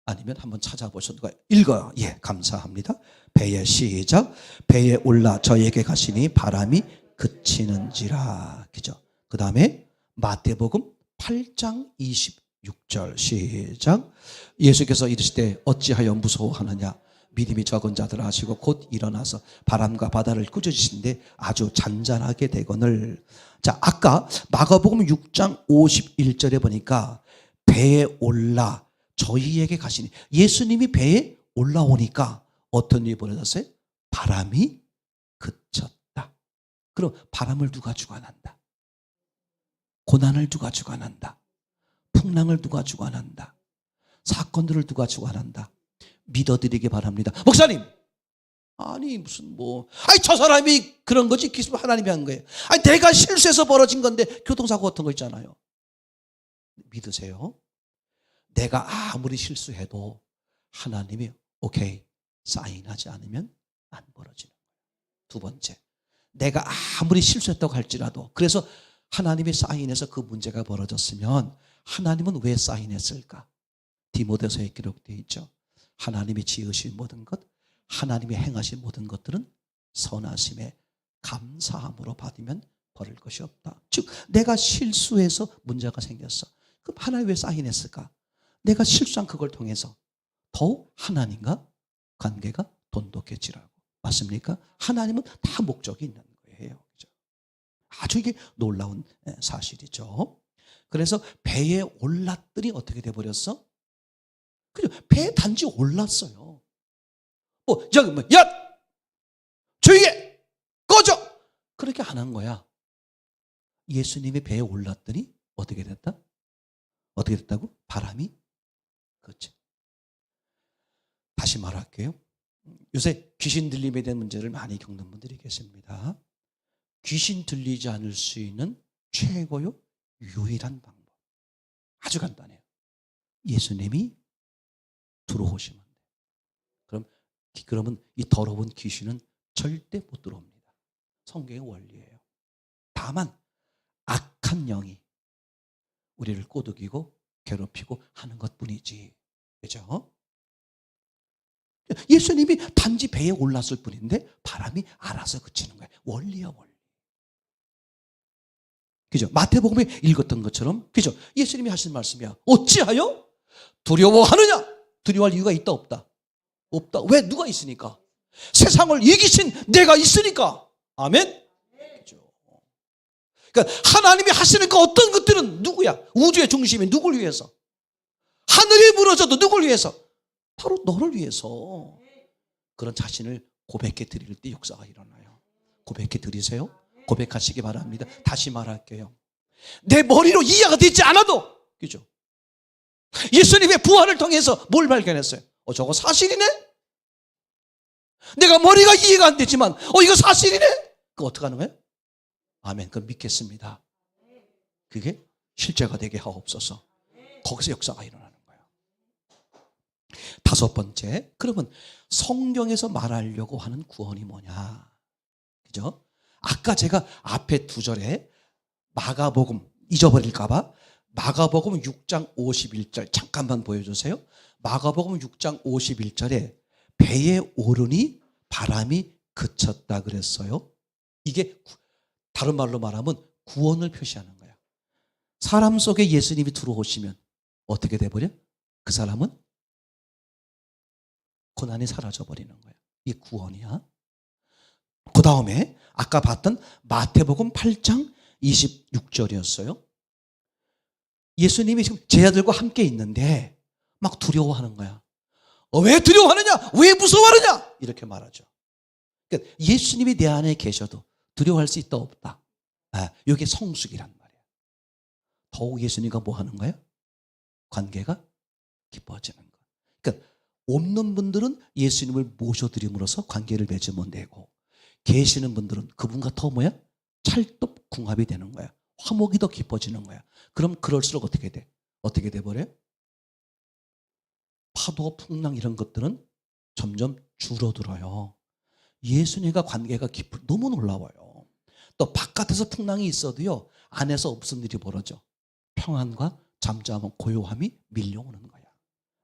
아니면 한번 찾아보셔도 읽어요. 예, 감사합니다. 배에 시작. 배에 올라 저에게 가시니 바람이 그치는지라. 그죠? 그 다음에 마태복음 8장 26절 시작. 예수께서 이르시되 어찌하여 무서워하느냐? 믿음이 적은 자들 하시고 곧 일어나서 바람과 바다를 꾸짖으신데 아주 잔잔하게 되거늘. 자, 아까 마가복음 6장 51절에 보니까 배에 올라 저희에게 가시니, 예수님이 배에 올라오니까 어떤 일이 벌어졌어요? 바람이 그쳤다. 그럼 바람을 누가 주관한다? 고난을 누가 주관한다? 풍랑을 누가 주관한다? 사건들을 누가 주관한다? 믿어드리기 바랍니다. 목사님, 아니 무슨 저 사람이 그런 거지 기습 하나님이 한 거예요. 아니 내가 실수해서 벌어진 건데, 교통사고 같은 거 있잖아요. 믿으세요. 내가 아무리 실수해도 하나님이 오케이 사인하지 않으면 안 벌어지는 거예요. 두 번째, 내가 아무리 실수했다고 할지라도, 그래서 하나님이 사인해서 그 문제가 벌어졌으면 하나님은 왜 사인했을까? 디모데서에 기록되어 있죠. 하나님이 지으신 모든 것, 하나님이 행하신 모든 것들은 선하심에 감사함으로 받으면 버릴 것이 없다. 즉 내가 실수해서 문제가 생겼어. 그럼 하나님 왜 사인했을까? 내가 실수한 그걸 통해서 더욱 하나님과 관계가 돈독해지라고. 맞습니까? 하나님은 다 목적이 있는 거예요. 그죠? 아주 이게 놀라운 사실이죠. 그래서 배에 올랐더니 어떻게 돼버렸어? 그죠? 배에 단지 올랐어요. 저기 야! 조용히 해! 꺼져! 그렇게 안 한 거야. 예수님이 배에 올랐더니 어떻게 됐다? 어떻게 됐다고? 바람이? 그렇지. 다시 말할게요. 요새 귀신 들림에 대한 문제를 많이 겪는 분들이 계십니다. 귀신 들리지 않을 수 있는 최고요 유일한 방법. 아주 간단해요. 예수님이 들어오시면 돼요. 그러면 이 더러운 귀신은 절대 못 들어옵니다. 성경의 원리예요. 다만 악한 영이 우리를 꼬드기고 괴롭히고 하는 것뿐이지. 그죠? 예수님이 단지 배에 올랐을 뿐인데 바람이 알아서 그치는 거예요. 원리야, 원리. 그죠? 마태복음에 읽었던 것처럼, 그죠? 예수님이 하신 말씀이야. 어찌하여 두려워하느냐? 두려워할 이유가 있다, 없다? 없다. 왜? 누가 있으니까? 세상을 이기신 내가 있으니까. 아멘? 그죠? 그러니까 하나님이 하시는 그 어떤 것들은 누구야? 우주의 중심이 누굴 위해서? 하늘이 무너져도 누굴 위해서? 바로 너를 위해서. 그런 자신을 고백해 드릴 때 역사가 일어나요. 고백해 드리세요. 고백하시기 바랍니다. 다시 말할게요. 내 머리로 이해가 되지 않아도, 그죠? 예수님의 부활을 통해서 뭘 발견했어요? 저거 사실이네? 내가 머리가 이해가 안 되지만, 이거 사실이네? 그거 어떻게 하는 거예요? 아멘. 그럼 믿겠습니다. 그게 실제가 되게 하옵소서. 거기서 역사가 일어나는 거예요. 다섯 번째, 그러면 성경에서 말하려고 하는 구원이 뭐냐? 그죠? 아까 제가 앞에 두 절에 마가복음 잊어버릴까봐 마가복음 6장 51절 잠깐만 보여주세요. 마가복음 6장 51절에 배에 오르니 바람이 그쳤다 그랬어요. 이게 다른 말로 말하면 구원을 표시하는 거야. 사람 속에 예수님이 들어오시면 어떻게 돼버려? 그 사람은 고난이 사라져버리는 거야. 이게 구원이야. 그 다음에 아까 봤던 마태복음 8장 26절이었어요. 예수님이 지금 제자들과 함께 있는데 막 두려워하는 거야. 왜 두려워하느냐? 왜 무서워하느냐? 이렇게 말하죠. 그러니까 예수님이 내 안에 계셔도 두려워할 수 있다 없다. 이게 성숙이란 말이야. 더욱 예수님과 뭐 하는 거야? 관계가 깊어지는 거야. 그러니까 없는 분들은 예수님을 모셔드림으로써 관계를 맺으면 되고, 계시는 분들은 그분과 더 뭐야? 찰떡궁합이 되는 거야. 화목이 더 깊어지는 거야. 그럼 그럴수록 어떻게 돼? 어떻게 돼버려요? 파도, 풍랑 이런 것들은 점점 줄어들어요. 예수님과 관계가 깊을 너무 놀라워요. 또 바깥에서 풍랑이 있어도요, 안에서 없은 일이 벌어져. 평안과 잠잠한 고요함이 밀려오는 거야.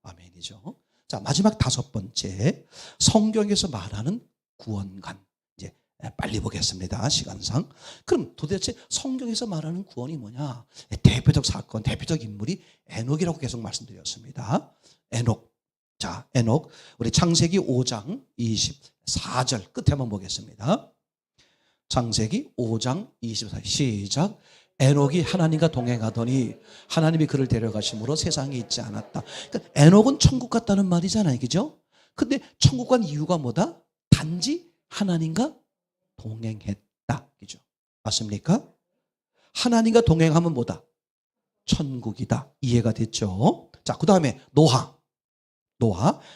아멘이죠. 자, 마지막 다섯 번째, 성경에서 말하는 구원관. 이제 빨리 보겠습니다. 시간상. 그럼 도대체 성경에서 말하는 구원이 뭐냐? 대표적 사건, 대표적 인물이 에녹이라고 계속 말씀드렸습니다. 에녹. 자, 에녹. 우리 창세기 5장 24절 끝에 한번 보겠습니다. 창세기 5장 24절 시작. 에녹이 하나님과 동행하더니 하나님이 그를 데려가심으로 세상에 있지 않았다. 그러니까 에녹은 천국 갔다는 말이잖아요. 그죠? 근데 천국 간 이유가 뭐다? 단지 하나님과 동행했다. 그죠? 맞습니까? 하나님과 동행하면 뭐다? 천국이다. 이해가 됐죠? 자, 그 다음에 노아.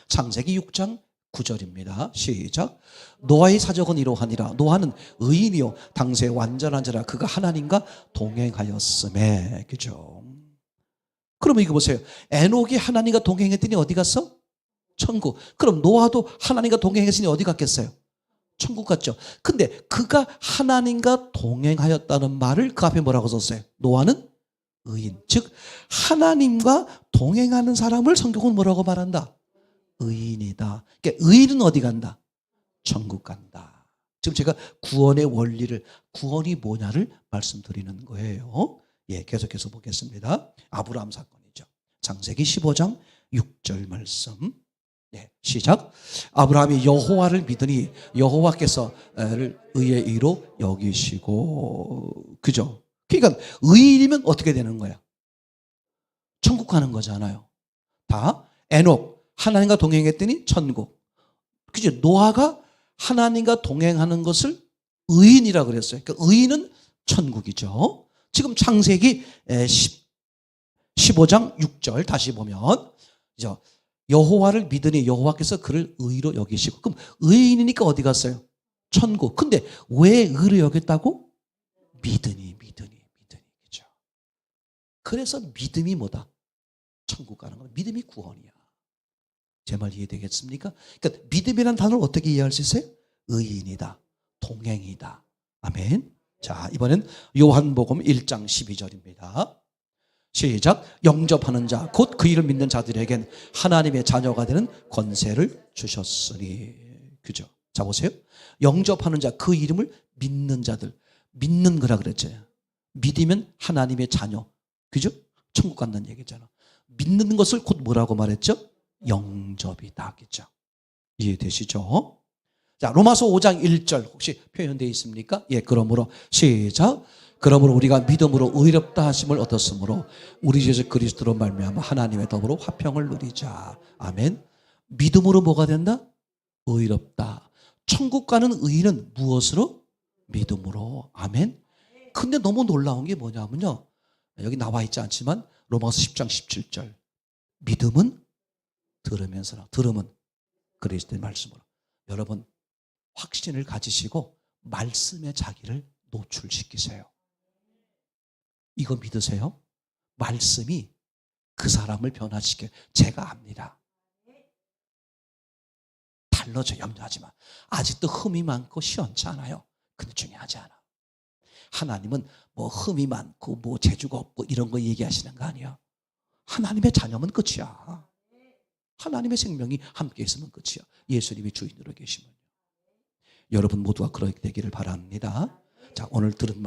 창세기 6장 9절입니다. 시작. 노아의 사적은 이러하니라. 노아는 의인이요 당시에 완전한 자라. 그가 하나님과 동행하였음에. 그죠? 그러면 이거 보세요. 에녹이 하나님과 동행했더니 어디 갔어? 천국. 그럼 노아도 하나님과 동행했으니 어디 갔겠어요? 천국 갔죠. 근데 그가 하나님과 동행하였다는 말을 그 앞에 뭐라고 썼어요? 노아는 의인. 즉 하나님과 동행하는 사람을 성경은 뭐라고 말한다? 의인이다. 그러니까 의인은 어디 간다? 천국 간다. 지금 제가 구원의 원리를, 구원이 뭐냐를 말씀드리는 거예요. 예, 계속해서 보겠습니다. 아브라함 사건이죠. 창세기 15장 6절 말씀. 네, 시작. 아브라함이 여호와를 믿으니 여호와께서 를 의의 의로 여기시고. 그죠? 그러니까 의인이면 어떻게 되는 거야? 천국 가는 거잖아요. 다 에녹 하나님과 동행했더니 천국. 그죠? 노아가 하나님과 동행하는 것을 의인이라 그랬어요. 그러니까 의인은 천국이죠. 지금 창세기 15장 6절 다시 보면 여호와를 믿으니 여호와께서 그를 의로 여기시고. 그럼 의인이니까 어디 갔어요? 천국. 근데 왜 의로 여겼다고? 믿으니. 그죠? 그래서 믿음이 뭐다? 천국 가는 거는 믿음이 구원이야. 제 말 이해되겠습니까? 그러니까 믿음이라는 단어를 어떻게 이해할 수 있어요? 의인이다. 동행이다. 아멘. 자, 이번엔 요한복음 1장 12절입니다. 시작. 영접하는 자 곧 그 이름 믿는 자들에겐 하나님의 자녀가 되는 권세를 주셨으니. 그죠? 자, 보세요. 영접하는 자, 그 이름을 믿는 자들. 믿는 거라 그랬죠. 믿으면 하나님의 자녀. 그죠? 천국 간다는 얘기잖아. 믿는 것을 곧 뭐라고 말했죠? 영접이다. 그죠? 이해되시죠? 자, 로마서 5장 1절 혹시 표현되어 있습니까? 예, 그러므로 시작. 그러므로 우리가 믿음으로 의롭다 하심을 얻었으므로 우리 주 예수 그리스도로 말미암아 하나님의 더불어 화평을 누리자. 아멘. 믿음으로 뭐가 된다? 의롭다. 천국 가는 의인은 무엇으로? 믿음으로. 아멘. 근데 너무 놀라운 게 뭐냐면요. 여기 나와 있지 않지만 로마서 10장 17절. 믿음은 들으면서나 들음은 그리스도의 말씀으로. 여러분 확신을 가지시고 말씀에 자기를 노출시키세요. 이거 믿으세요? 말씀이 그 사람을 변화시켜요. 제가 압니다. 달라져. 염려하지 마. 아직도 흠이 많고 시원치 않아요. 근데 중요하지 않아. 하나님은 뭐 흠이 많고 뭐 재주가 없고 이런 거 얘기하시는 거 아니야. 하나님의 자녀면 끝이야. 하나님의 생명이 함께 있으면 끝이야. 예수님이 주인으로 계시면. 여러분 모두가 그렇게 되기를 바랍니다. 자, 오늘 들은 말